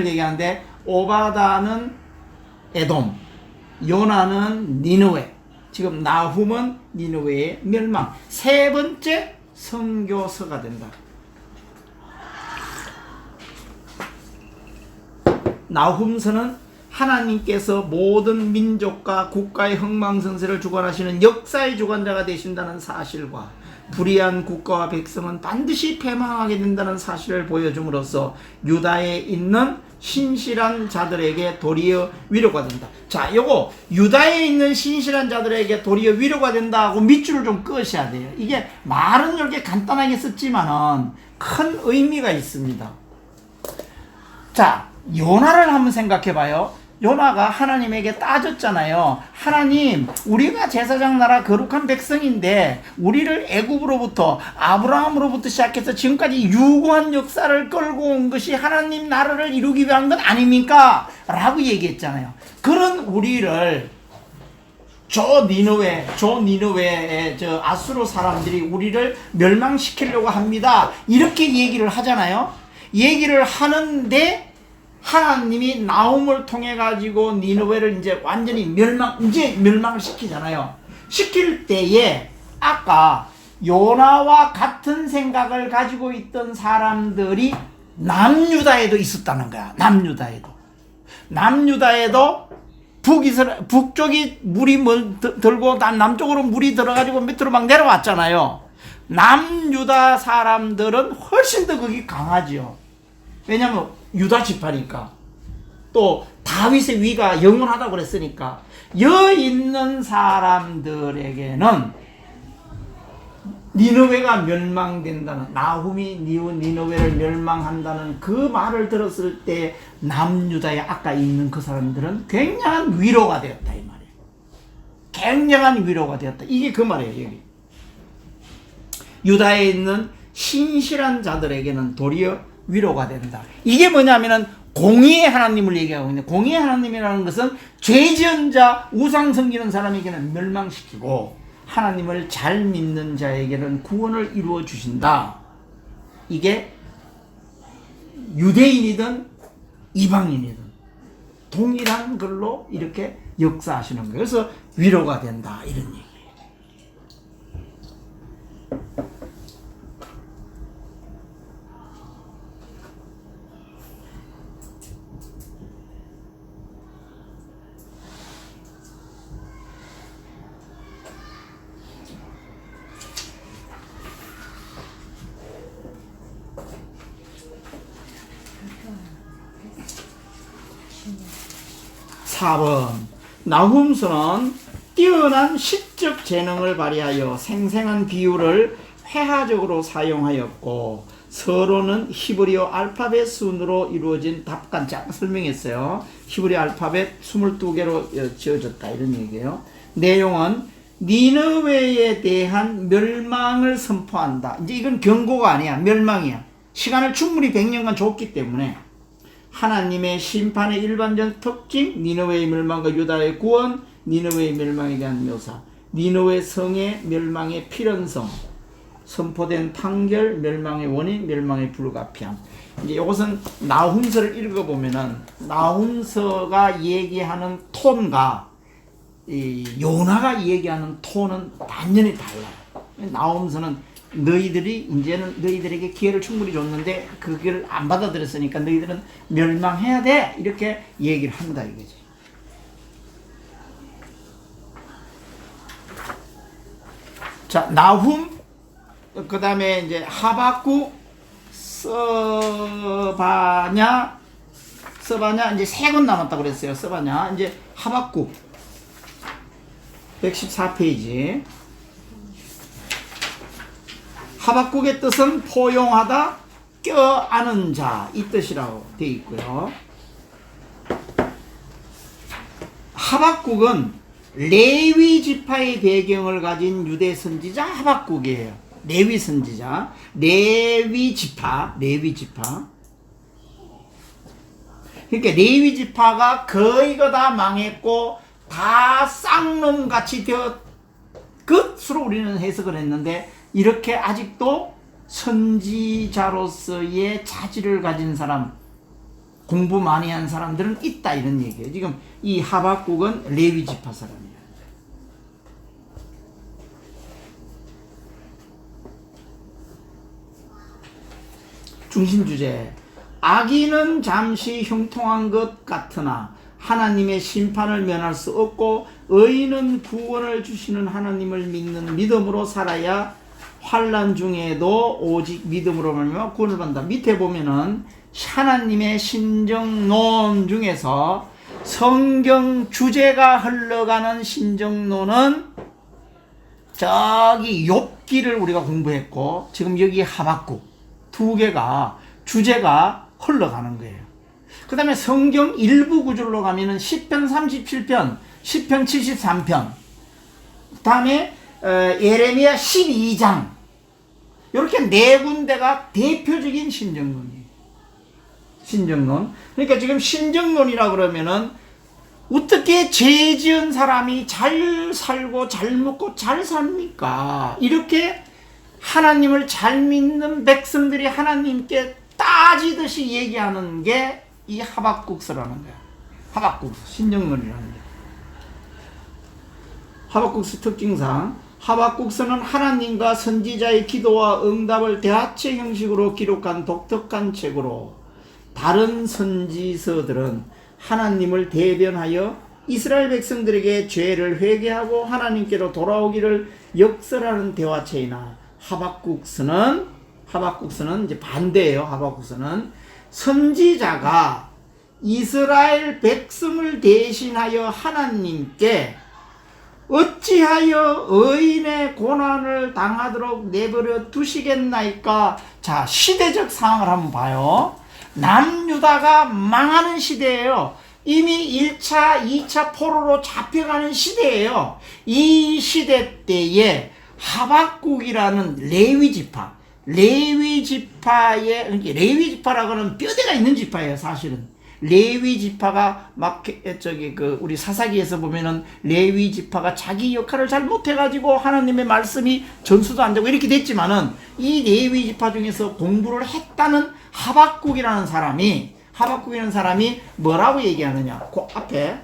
얘기하는데, 오바다는 에돔, 요나는 니느웨, 지금 나훔은 니느웨의 멸망. 세 번째 선교서가 된다. 나훔서는 하나님께서 모든 민족과 국가의 흥망성쇠를 주관하시는 역사의 주관자가 되신다는 사실과 불의한 국가와 백성은 반드시 패망하게 된다는 사실을 보여줌으로써 유다에 있는 신실한 자들에게 도리어 위로가 된다. 자, 요거 유다에 있는 신실한 자들에게 도리어 위로가 된다고 밑줄을 좀 그으셔야 돼요. 이게 말은 이렇게 간단하게 썼지만은 큰 의미가 있습니다. 자, 요나를 한번 생각해 봐요. 요나가 하나님에게 따졌잖아요. 하나님, 우리가 제사장 나라 거룩한 백성인데 우리를 애굽으로부터, 아브라함으로부터 시작해서 지금까지 유구한 역사를 끌고 온 것이 하나님 나라를 이루기 위한 것 아닙니까? 라고 얘기했잖아요. 그런 우리를 저 니느웨의 저 아수르 사람들이 우리를 멸망시키려고 합니다. 이렇게 얘기를 하잖아요. 얘기를 하는데 하나님이 나훔을 통해 가지고 니느웨를 이제 완전히 멸망을 시키잖아요. 시킬 때에 아까 요나와 같은 생각을 가지고 있던 사람들이 남유다에도 있었다는 거야. 남유다에도 북쪽이 물이 들고 남쪽으로 물이 들어가지고 밑으로 막 내려왔잖아요. 남유다 사람들은 훨씬 더 거기 강하지요. 왜냐면 유다 지파니까. 또 다윗의 위가 영원하다고 그랬으니까. 여 있는 사람들에게는 니느웨가 멸망된다는, 나훔이 니느웨를 멸망한다는 그 말을 들었을 때 남유다에 아까 있는 그 사람들은 굉장한 위로가 되었다 이 말이에요. 굉장한 위로가 되었다. 이게 그 말이에요. 여기 유다에 있는 신실한 자들에게는 도리어 위로가 된다. 이게 뭐냐면은 공의의 하나님을 얘기하고 있는데, 공의의 하나님이라는 것은 죄 지은 자, 우상 섬기는 사람에게는 멸망시키고 하나님을 잘 믿는 자에게는 구원을 이루어 주신다. 이게 유대인이든 이방인이든 동일한 걸로 이렇게 역사하시는 거예요. 그래서 위로가 된다 이런 얘기예요. 4번 나훔서는 뛰어난 시적 재능을 발휘하여 생생한 비유를 회화적으로 사용하였고, 서론은 히브리어 알파벳 순으로 이루어진 답간장 설명했어요. 히브리어 알파벳 22개로 지어졌다 이런 얘기예요. 내용은 니느웨에 대한 멸망을 선포한다. 이제 이건 경고가 아니야. 멸망이야. 시간을 충분히 100년간 줬기 때문에 하나님의 심판의 일반적 특징, 니느웨의 멸망과 유다의 구원, 니느웨의 멸망에 대한 묘사, 니느웨 성의 멸망의 필연성, 선포된 판결, 멸망의 원인, 멸망의 불가피함. 이제 이것은 나훔서를 읽어보면은 나훔서가 얘기하는 톤과 이 요나가 얘기하는 톤은 완전히 달라요. 나훔서는 이제는 너희들에게 기회를 충분히 줬는데 그 기회를 안 받아들였으니까 너희들은 멸망해야 돼 이렇게 얘기를 한다 이거지. 자, 나훔, 그 다음에 이제 하박국, 서바냐 이제 3권 남았다고 그랬어요. 서바냐, 이제 하박국 114페이지. 하박국의 뜻은 포용하다, 껴안은 자, 이 뜻이라고 되어 있고요. 하박국은 레위 지파의 배경을 가진 유대 선지자 하박국이에요. 레위 선지자, 레위 지파. 그러니까 레위 지파가 거의 다 망했고 다 쌍놈같이 되어 것으로 우리는 해석을 했는데, 이렇게 아직도 선지자로서의 자질을 가진 사람, 공부 많이 한 사람들은 있다, 이런 얘기예요. 지금 이 하박국은 레위 지파 사람이에요. 중심주제. 악인은 잠시 형통한 것 같으나 하나님의 심판을 면할 수 없고, 의인은 구원을 주시는 하나님을 믿는 믿음으로 살아야 환난 중에도 오직 믿음으로 말미암아 구원을 받는다. 밑에 보면은 하나님의 신정론 중에서 성경 주제가 흘러가는 신정론은 저기 욥기를 우리가 공부했고, 지금 여기 하박국, 두 개가 주제가 흘러가는 거예요. 그 다음에 성경 일부 구절로 가면은 시편 37편, 시편 73편, 그 다음에 예레미야 12장, 이렇게 네 군데가 대표적인 신정론이에요. 신정론. 그러니까 지금 신정론이라 그러면은 어떻게 죄 지은 사람이 잘 살고 잘 먹고 잘 삽니까? 이렇게 하나님을 잘 믿는 백성들이 하나님께 따지듯이 얘기하는 게 이 하박국서라는 거야. 하박국서, 신정론이라는 거야. 하박국서 특징상 하박국서는 하나님과 선지자의 기도와 응답을 대화책 형식으로 기록한 독특한 책으로, 다른 선지서들은 하나님을 대변하여 이스라엘 백성들에게 죄를 회개하고 하나님께로 돌아오기를 역설하는 대화책이나, 하박국서는 이제 반대예요. 하박국서는 선지자가 이스라엘 백성을 대신하여 하나님께 어찌하여 의인의 고난을 당하도록 내버려 두시겠나이까? 자, 시대적 상황을 한번 봐요. 남유다가 망하는 시대예요. 이미 1차, 2차 포로로 잡혀가는 시대예요. 이 시대 때에 하박국이라는 레위 지파라고는 뼈대가 있는 지파예요, 사실은. 레위 지파가 우리 사사기에서 보면은 레위 지파가 자기 역할을 잘 못해가지고 하나님의 말씀이 전수도 안 되고 이렇게 됐지만은, 이 레위 지파 중에서 공부를 했다는 하박국이라는 사람이 뭐라고 얘기하느냐. 그 앞에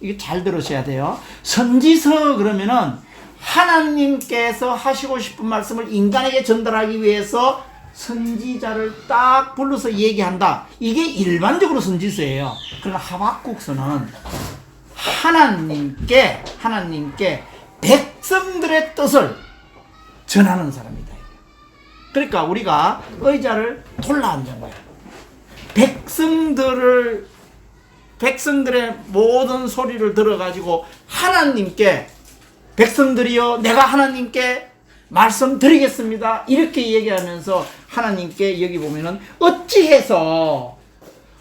이게 잘 들으셔야 돼요. 선지서 그러면은 하나님께서 하시고 싶은 말씀을 인간에게 전달하기 위해서 선지자를 딱 불러서 얘기한다. 이게 일반적으로 선지서예요. 그러나 하박국서는 하나님께 백성들의 뜻을 전하는 사람이다. 그러니까 우리가 의자를 돌려앉은 거예요. 백성들의 모든 소리를 들어가지고 하나님께, 백성들이여 내가 하나님께 말씀드리겠습니다, 이렇게 얘기하면서 하나님께, 여기 보면은 어찌해서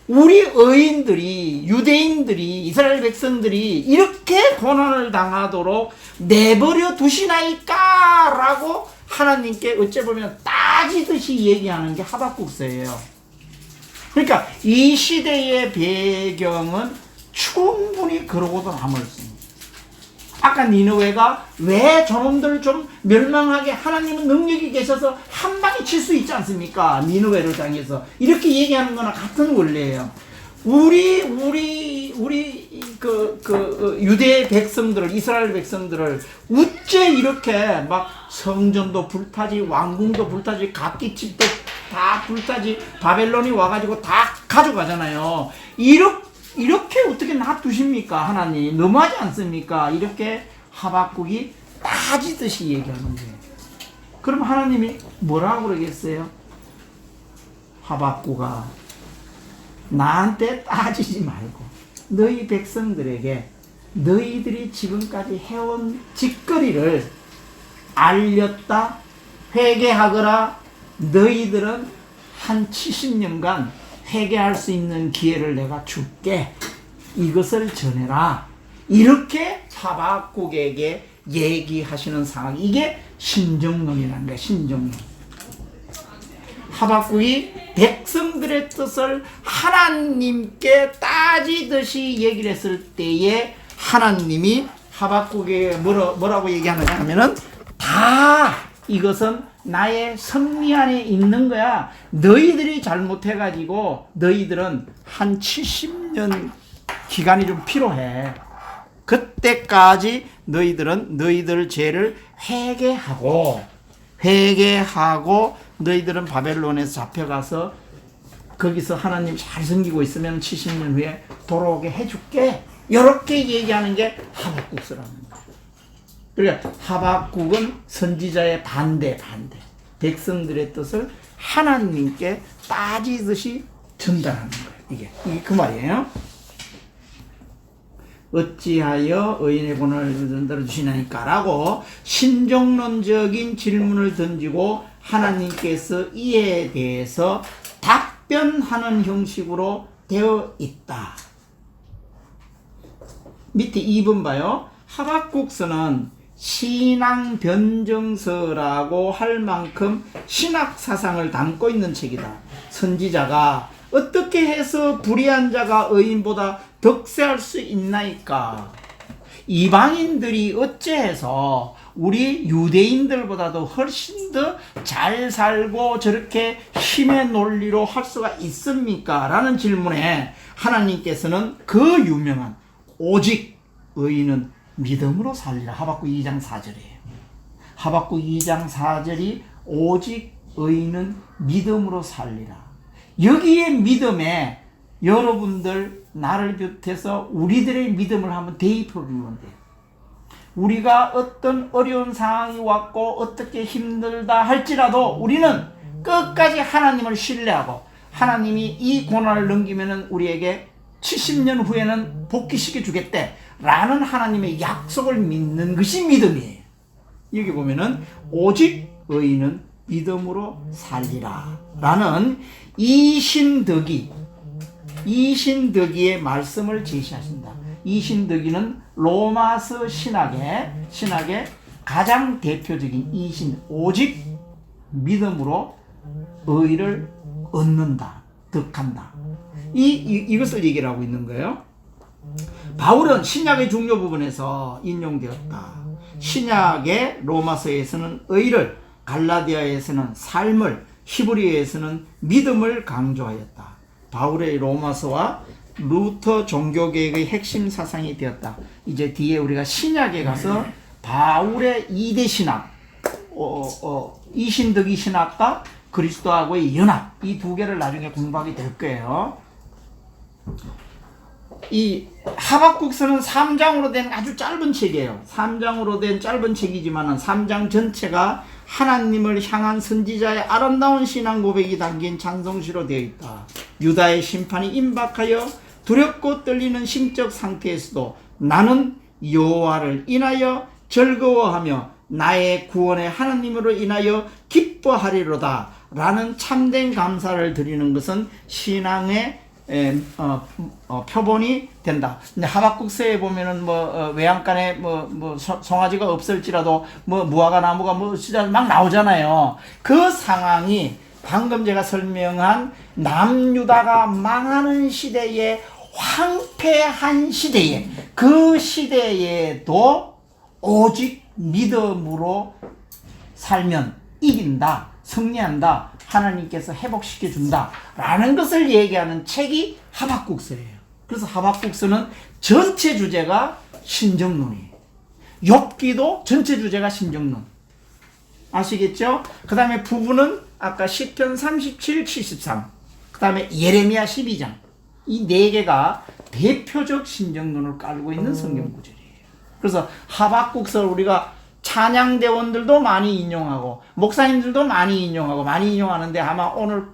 우리 의인들이, 유대인들이, 이스라엘 백성들이 이렇게 고난을 당하도록 내버려 두시나이까? 라고 하나님께 어찌 보면 따지듯이 얘기하는 게 하박국서예요. 그러니까 이 시대의 배경은 충분히 그러고도 남을 수 있습니다. 아까 니느웨가 왜 저놈들 좀 멸망하게 하나님은 능력이 계셔서 한 방에 칠 수 있지 않습니까? 니느웨를 향해서 이렇게 얘기하는 거나 같은 원리예요. 우리 유대 백성들을, 이스라엘 백성들을 어째 이렇게 막 성전도 불타지, 왕궁도 불타지, 각기집도 다 불타지, 바벨론이 와가지고 다 가져가잖아요. 이렇게 어떻게 놔두십니까? 하나님 너무하지 않습니까? 이렇게 하박국이 따지듯이 얘기하는 거예요. 그럼 하나님이 뭐라고 그러겠어요? 하박국아, 나한테 따지지 말고 너희 백성들에게 너희들이 지금까지 해온 짓거리를 알렸다, 회개하거라. 너희들은 한 70년간 회개할 수 있는 기회를 내가 줄게. 이것을 전해라. 이렇게 하박국에게 얘기하시는 상황. 이게 신정론이라는 거예요. 신정론. 하박국이 백성들의 뜻을 하나님께 따지듯이 얘기를 했을 때에 하나님이 하박국에게 뭐라고 얘기하느냐 하면은 다 이것은 나의 섭리 안에 있는 거야. 너희들이 잘못해가지고 너희들은 한 70년 기간이 좀 필요해. 그때까지 너희들은 너희들 죄를 회개하고 너희들은 바벨론에서 잡혀가서 거기서 하나님 잘 섬기고 있으면 70년 후에 돌아오게 해줄게. 이렇게 얘기하는 게 하박국서라는 거예요. 그러니까 하박국은 선지자의 반대. 백성들의 뜻을 하나님께 따지듯이 전달하는 거예요. 이게 그 말이에요. 어찌하여 의인의 본을 전달해 주시나이까? 라고 신정론적인 질문을 던지고 하나님께서 이에 대해서 답변하는 형식으로 되어 있다. 밑에 2번 봐요. 하박국서는 신앙 변증서라고 할 만큼 신학 사상을 담고 있는 책이다. 선지자가 어떻게 해서 불의한 자가 의인보다 덕세할 수 있나이까? 이방인들이 어째해서 우리 유대인들보다도 훨씬 더 잘 살고 저렇게 힘의 논리로 할 수가 있습니까? 라는 질문에 하나님께서는 그 유명한 오직 의인은 믿음으로 살리라. 하박국 2장 4절이에요. 하박국 2장 4절이 오직 의인은 믿음으로 살리라. 여기에 믿음에 여러분들 나를 비롯해서 우리들의 믿음을 한번 대입해 보면 돼요. 우리가 어떤 어려운 상황이 왔고 어떻게 힘들다 할지라도 우리는 끝까지 하나님을 신뢰하고 하나님이 이 고난을 넘기면 우리에게 70년 후에는 복귀시켜 주겠대 라는 하나님의 약속을 믿는 것이 믿음이에요. 여기 보면은 오직 의인은 믿음으로 살리라 라는 이신덕이의 말씀을 제시하신다. 이신덕이는 로마서 신학의 가장 대표적인 오직 믿음으로 의를 얻는다, 덕한다. 이것을 얘기를 하고 있는 거예요. 바울은 신약의 중요 부분에서 인용되었다. 신약의 로마서에서는 의를, 갈라디아에서는 삶을, 히브리어에서는 믿음을 강조하였다. 바울의 로마서와 루터 종교개혁의 핵심 사상이 되었다. 이제 뒤에 우리가 신약에 가서 바울의 2대 신학, 이신덕이 신학과 그리스도하고의 연합, 이 두 개를 나중에 공부하게 될 거예요. 이 하박국서는 3장으로 된 아주 짧은 책이에요. 3장으로 된 짧은 책이지만 3장 전체가 하나님을 향한 선지자의 아름다운 신앙 고백이 담긴 찬송시로 되어 있다. 유다의 심판이 임박하여 두렵고 떨리는 심적 상태에서도 나는 여호와를 인하여 즐거워하며 나의 구원의 하나님으로 인하여 기뻐하리로다 라는 참된 감사를 드리는 것은 신앙의 표본이 된다. 근데 하박국서에 보면은 외양간에 송아지가 없을지라도 무화과 나무가 막 나오잖아요. 그 상황이 방금 제가 설명한 남유다가 망하는 시대에 황폐한 시대에 그 시대에도 오직 믿음으로 살면 이긴다, 승리한다, 하나님께서 회복시켜준다 라는 것을 얘기하는 책이 하박국서예요. 그래서 하박국서는 전체 주제가 신정론이에요. 욥기도 전체 주제가 신정론. 아시겠죠? 그 다음에 부분은 아까 시편 37, 73, 그 다음에 예레미야 12장, 이 네 개가 대표적 신정론을 깔고 있는 성경 구절이에요. 그래서 하박국서를 우리가 찬양대원들도 많이 인용하고 목사님들도 많이 인용하는데 아마 오늘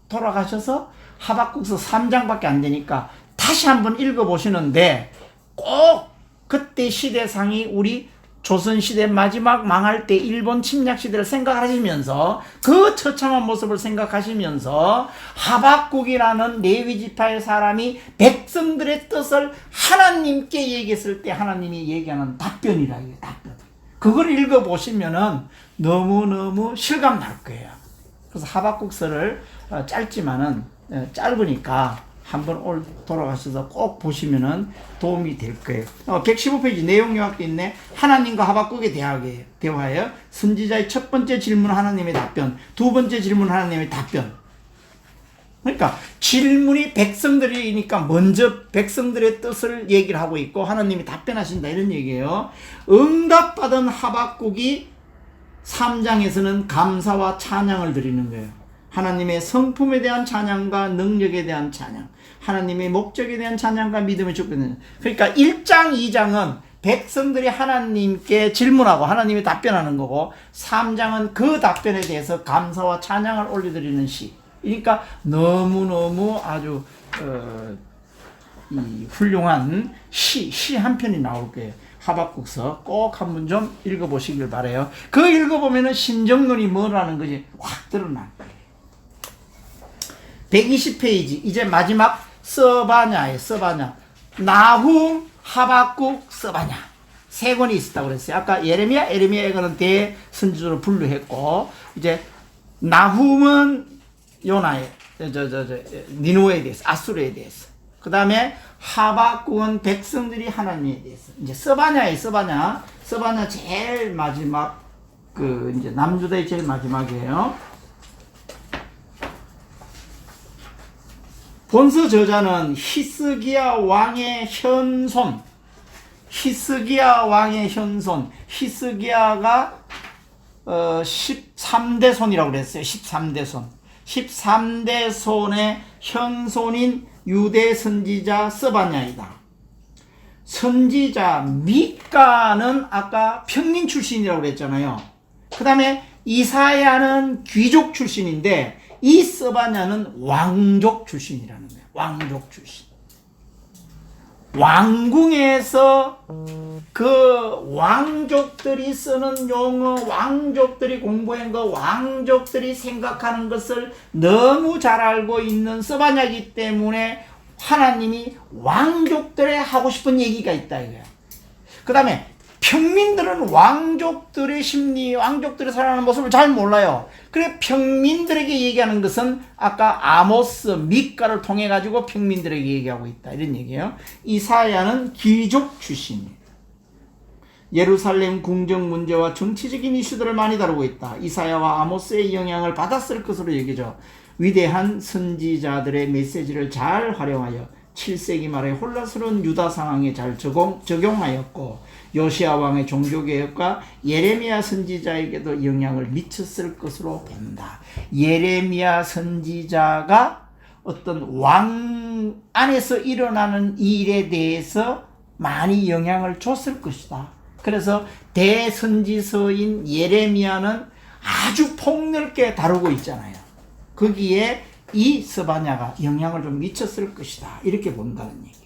돌아가셔서 하박국서 3장밖에 안 되니까 다시 한번 읽어보시는데 꼭 그때 시대상이 우리 조선시대 마지막 망할 때 일본 침략시대를 생각하시면서 그 처참한 모습을 생각하시면서 하박국이라는 레위지파의 사람이 백성들의 뜻을 하나님께 얘기했을 때 하나님이 얘기하는 답변이라, 이게 답변. 그걸 읽어보시면은 너무너무 실감 날 거예요. 그래서 하박국서를 짧지만은 짧으니까 한번 돌아가셔서 꼭 보시면은 도움이 될 거예요. 115페이지 내용 요약도 있네. 하나님과 하박국의 대화예요. 선지자의 첫 번째 질문 하나님의 답변, 두 번째 질문 하나님의 답변. 그러니까 질문이 백성들이니까 먼저 백성들의 뜻을 얘기를 하고 있고 하나님이 답변하신다 이런 얘기예요. 응답받은 하박국이 3장에서는 감사와 찬양을 드리는 거예요. 하나님의 성품에 대한 찬양과 능력에 대한 찬양, 하나님의 목적에 대한 찬양과 믿음의 축복을. 그러니까 1장, 2장은 백성들이 하나님께 질문하고 하나님이 답변하는 거고 3장은 그 답변에 대해서 감사와 찬양을 올려드리는 시. 그러니까 너무너무 아주 이 훌륭한 시 한 편이 나올 거예요. 하박국서 꼭 한번 좀 읽어보시길 바라요. 그 읽어보면은 심정론이 뭐라는 것이 확 드러날 거예요. 120페이지 이제 마지막 서바냐예요. 서바냐. 나훔, 하박국, 서바냐. 세 권이 있었다고 그랬어요. 아까 예레미야, 이거는 대선지자로 분류했고 이제 나훔은 요나에 니누에 대해서, 아수르에 대해서. 그 다음에 하박국은 백성들이 하나님에 대해서. 이제 서바냐예요. 서바냐 제일 마지막 이제 남유다의 제일 마지막이에요. 본서 저자는 히스기야 왕의 현손. 히스기야가 13대 손이라고 그랬어요. 13대 손. 13대 손의 현손인 유대 선지자 서바냐이다. 선지자 미가는 아까 평민 출신이라고 그랬잖아요. 그 다음에 이사야는 귀족 출신인데 이 서바냐는 왕족 출신이라는 거예요. 왕족 출신. 왕궁에서 그 왕족들이 쓰는 용어, 왕족들이 공부한 거, 왕족들이 생각하는 것을 너무 잘 알고 있는 서바냐이기 때문에 하나님이 왕족들의 하고 싶은 얘기가 있다 이거야. 그 다음에 평민들은 왕족들의 심리, 왕족들이 살아가는 모습을 잘 몰라요. 그래 평민들에게 얘기하는 것은 아까 아모스, 미가를 통해 가지고 평민들에게 얘기하고 있다 이런 얘기예요. 이사야는 귀족 출신이에요. 예루살렘 궁정 문제와 정치적인 이슈들을 많이 다루고 있다. 이사야와 아모스의 영향을 받았을 것으로 여겨져 위대한 선지자들의 메시지를 잘 활용하여 7세기 말에 혼란스러운 유다 상황에 잘 적용하였고 요시야 왕의 종교개혁과 예레미야 선지자에게도 영향을 미쳤을 것으로 본다. 예레미야 선지자가 어떤 왕 안에서 일어나는 일에 대해서 많이 영향을 줬을 것이다. 그래서 대선지서인 예레미야는 아주 폭넓게 다루고 있잖아요. 거기에 이 서바냐가 영향을 좀 미쳤을 것이다. 이렇게 본다는 얘기예요.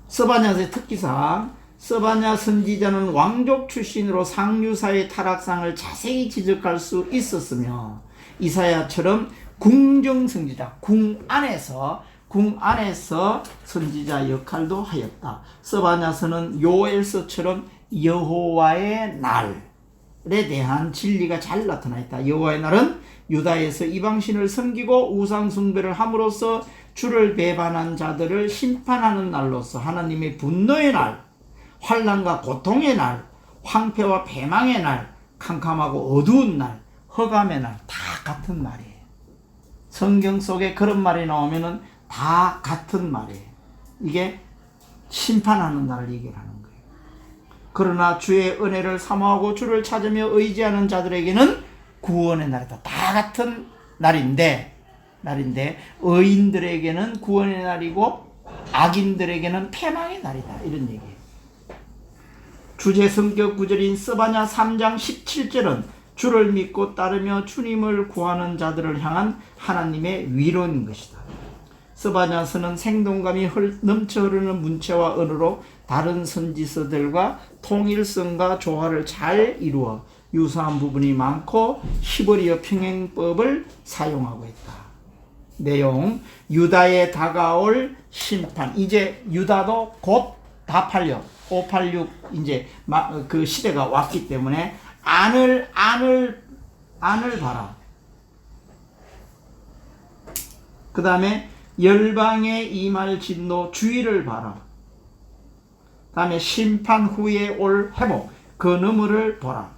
서바냐의 특기사항, 서바냐 선지자는 왕족 출신으로 상류사의 타락상을 자세히 지적할 수 있었으며 이사야처럼 궁정선지자, 궁 안에서 선지자 역할도 하였다. 서바냐서는 요엘서처럼 여호와의 날에 대한 진리가 잘 나타나 있다. 여호와의 날은 유다에서 이방신을 섬기고 우상 숭배를 함으로써 주를 배반한 자들을 심판하는 날로서 하나님의 분노의 날, 환난과 고통의 날, 황폐와 패망의 날, 캄캄하고 어두운 날, 흑암의 날, 다 같은 말이에요. 성경 속에 그런 말이 나오면은 다 같은 말이에요. 이게 심판하는 날을 얘기하는 거예요. 그러나 주의 은혜를 사모하고 주를 찾으며 의지하는 자들에게는 구원의 날이다. 다 같은 날인데 의인들에게는 구원의 날이고 악인들에게는 패망의 날이다. 이런 얘기예요. 주제 성격 구절인 서바냐 3장 17절은 주를 믿고 따르며 주님을 구하는 자들을 향한 하나님의 위로인 것이다. 스바냐서는 생동감이 넘쳐 흐르는 문체와 언어로 다른 선지서들과 통일성과 조화를 잘 이루어 유사한 부분이 많고 히브리어 평행법을 사용하고 있다. 내용, 유다에 다가올 심판. 이제 유다도 곧 다 팔려. 586 이제 그 시대가 왔기 때문에 안을 봐라. 그 다음에 열방에 임할 진노 주의를 봐라. 그 다음에 심판 후에 올 회복 그 너머를 보라.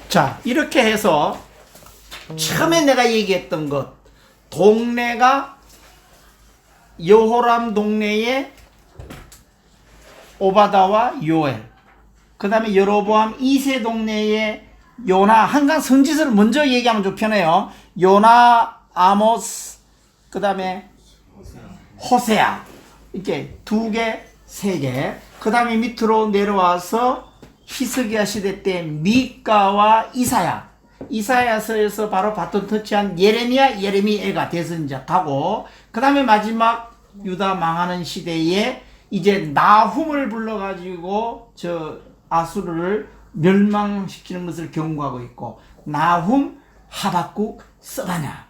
자, 이렇게 해서 처음에 내가 얘기했던 것, 동네가 여호람 동네에 오바다와 요엘, 그 다음에 여로보암 2세 동네에 요나, 한강 선지서를 먼저 얘기하면 좀 편해요. 요나, 아모스, 그 다음에 호세아, 이렇게 2개, 3개. 그 다음에 밑으로 내려와서 히스기야 시대 때 미가와 이사야서에서 바로 바톤 터치한 예레미야가 대선자 가고, 그 다음에 마지막 유다 망하는 시대에 이제 나훔을 불러가지고 저 아수르를 멸망시키는 것을 경고하고 있고, 나훔, 하박국, 스바냐,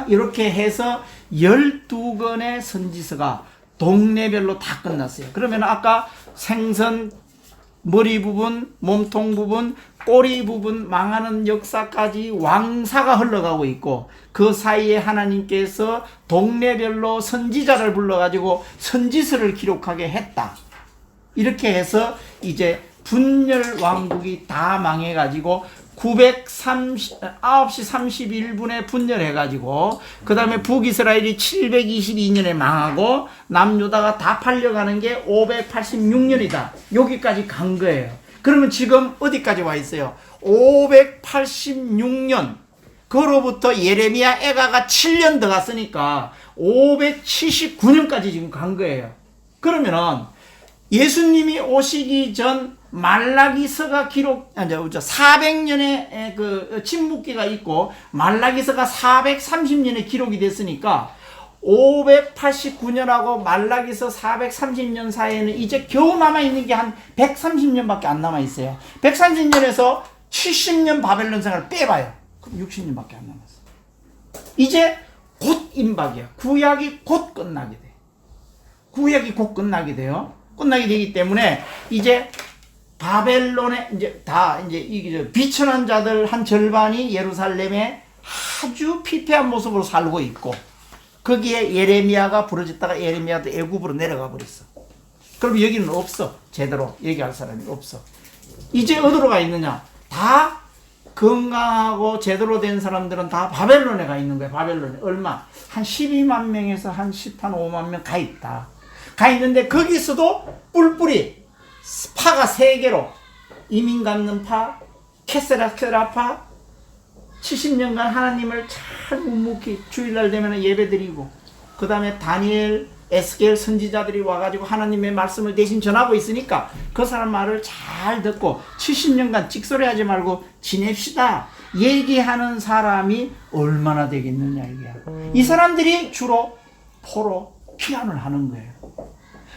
이렇게 해서 12권의 선지서가 동네별로 다 끝났어요. 그러면 아까 생선 머리 부분, 몸통 부분, 꼬리 부분 망하는 역사까지 왕사가 흘러가고 있고, 그 사이에 하나님께서 동네별로 선지자를 불러가지고 선지서를 기록하게 했다. 이렇게 해서 이제 분열 왕국이 다 망해가지고 9시 31분에 분열해가지고, 그 다음에 북이스라엘이 722년에 망하고 남유다가 다 팔려가는 게 586년이다. 여기까지 간 거예요. 그러면 지금 어디까지 와 있어요? 586년. 그로부터 예레미야 애가가 7년 더 갔으니까 579년까지 지금 간 거예요. 그러면은 예수님이 오시기 전 말라기서가 400년의 그 침묵기가 있고 말라기서가 430년에 기록이 됐으니까 589년하고 말라기서 430년 사이에는 이제 겨우 남아있는 게 한 130년밖에 안 남아있어요. 130년에서 70년 바벨론 생활을 빼봐요. 그럼 60년밖에 안 남았어요. 이제 곧 임박이야. 구약이 곧 끝나게 돼. 구약이 곧 끝나게 돼요. 끝나게 되기 때문에 이제 바벨론에 이제 이게 비천한 자들 한 절반이 예루살렘에 아주 피폐한 모습으로 살고 있고, 거기에 예레미야가 부러졌다가 예레미야도 애굽으로 내려가 버렸어. 그럼 여기는 없어. 제대로 얘기할 사람이 없어. 이제 어디로 가 있느냐? 다 건강하고 제대로 된 사람들은 다 바벨론에 가 있는 거야. 바벨론에 얼마? 한 12만 명에서 한 5만 명 가 있다. 가 있는데 거기서도 뿔뿔이 파가 3개로 이민 갖는 파, 케세라케라파, 70년간 하나님을 잘 묵묵히 주일날 되면 예배드리고, 그 다음에 다니엘, 에스겔 선지자들이 와가지고 하나님의 말씀을 대신 전하고 있으니까 그 사람 말을 잘 듣고 70년간 찍소리하지 말고 지냅시다 얘기하는 사람이 얼마나 되겠느냐 이게. 이 사람들이 주로 포로 귀환을 하는 거예요.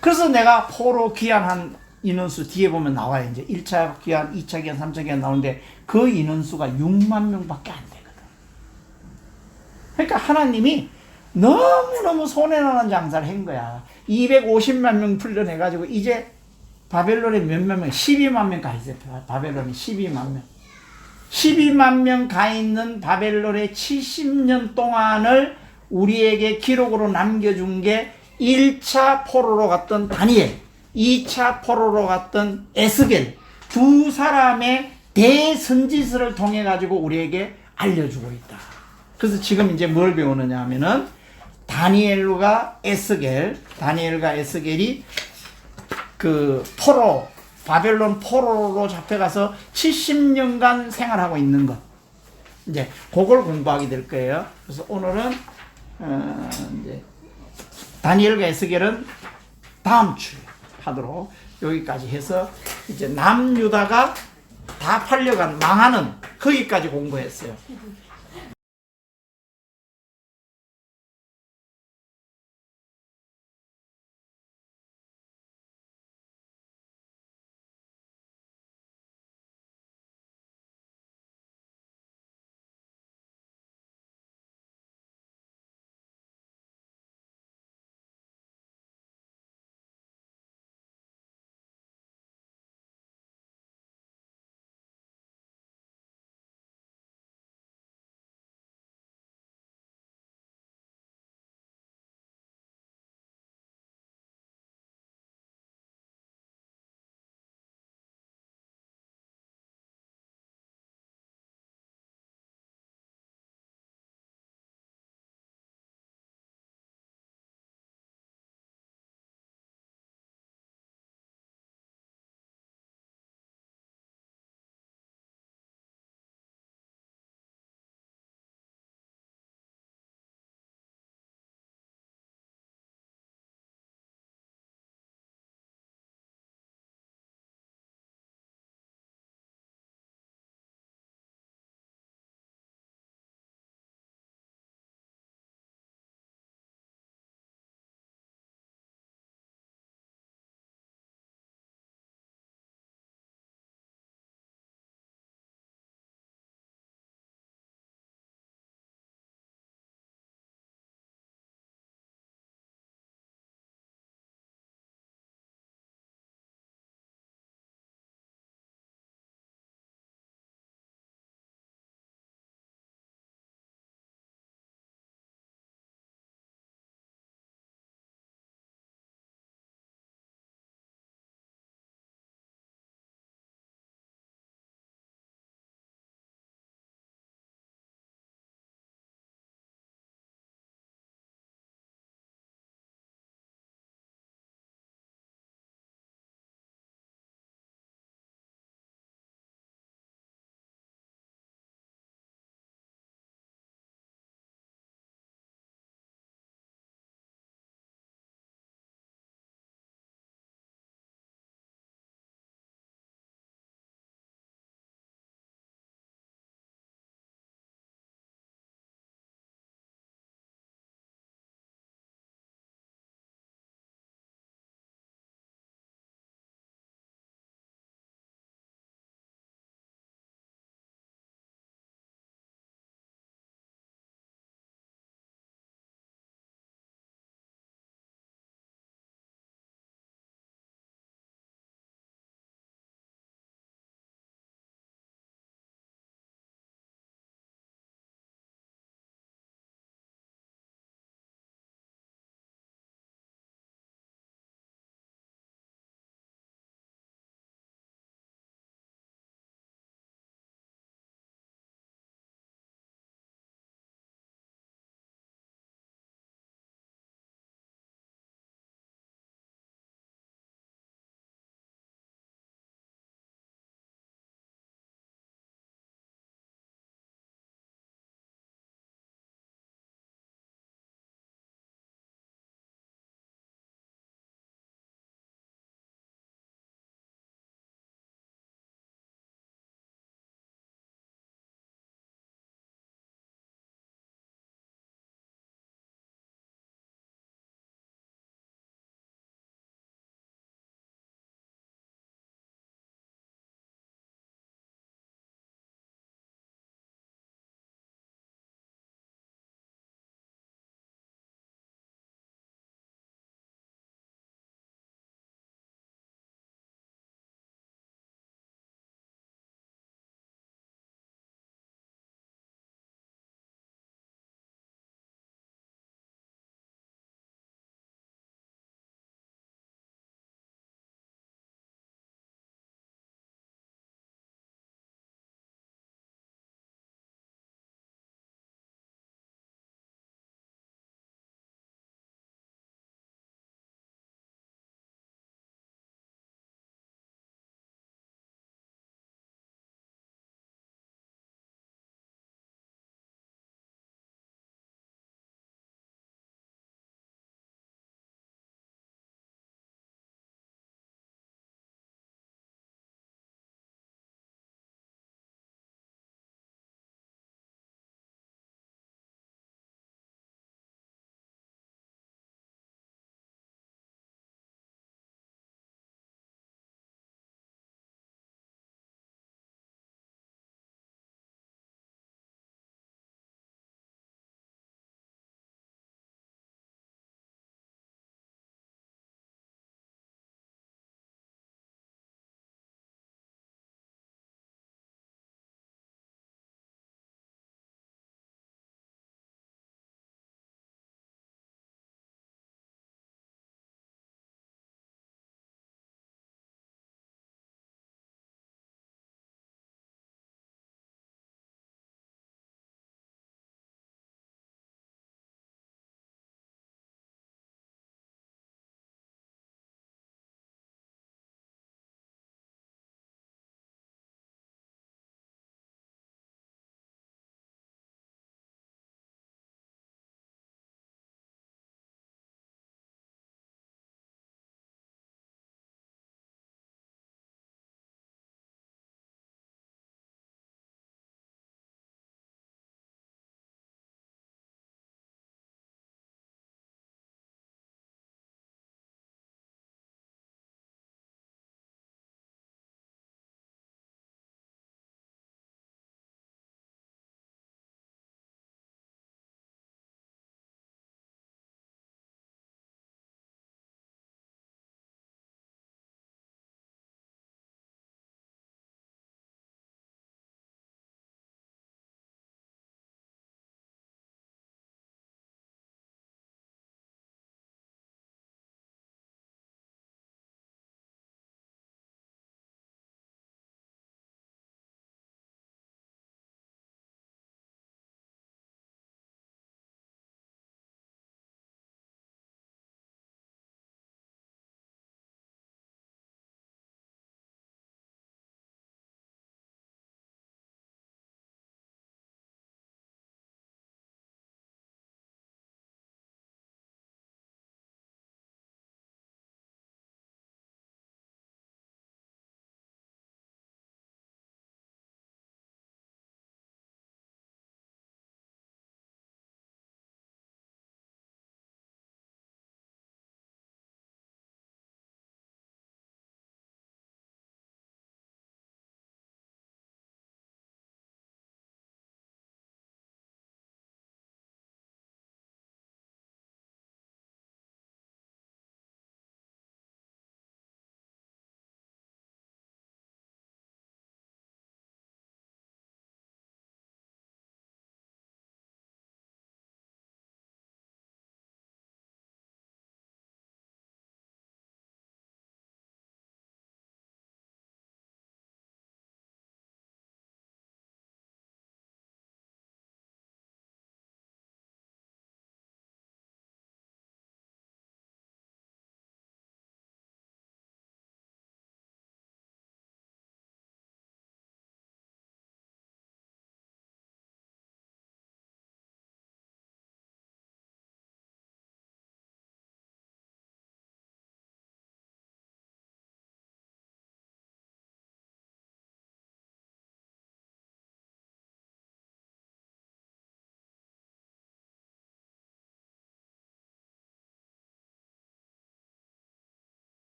그래서 내가 포로 귀환한 인원수 뒤에 보면 나와요. 이제 1차 귀환, 2차 귀환, 3차 귀환 나오는데 그 인원수가 6만 명밖에 안 되거든. 그러니까 하나님이 너무너무 손해나는 장사를 한 거야. 250만 명 풀려내가지고 이제 바벨론에 몇만 명, 12만 명 가 있어요. 바벨론에 12만 명. 12만 명 가 있는 바벨론의 70년 동안을 우리에게 기록으로 남겨준 게 1차 포로로 갔던 다니엘, 2차 포로로 갔던 에스겔, 두 사람의 대선지서를 통해 가지고 우리에게 알려주고 있다. 그래서 지금 이제 뭘 배우느냐 하면은 다니엘과 에스겔이 그 포로, 바벨론 포로로 잡혀가서 70년간 생활하고 있는 것. 이제 그걸 공부하게 될 거예요. 그래서 오늘은 이제 다니엘과 에스겔은 다음 주에 하도록 여기까지 해서 이제 남유다가 다 팔려간 망하는 거기까지 공부했어요.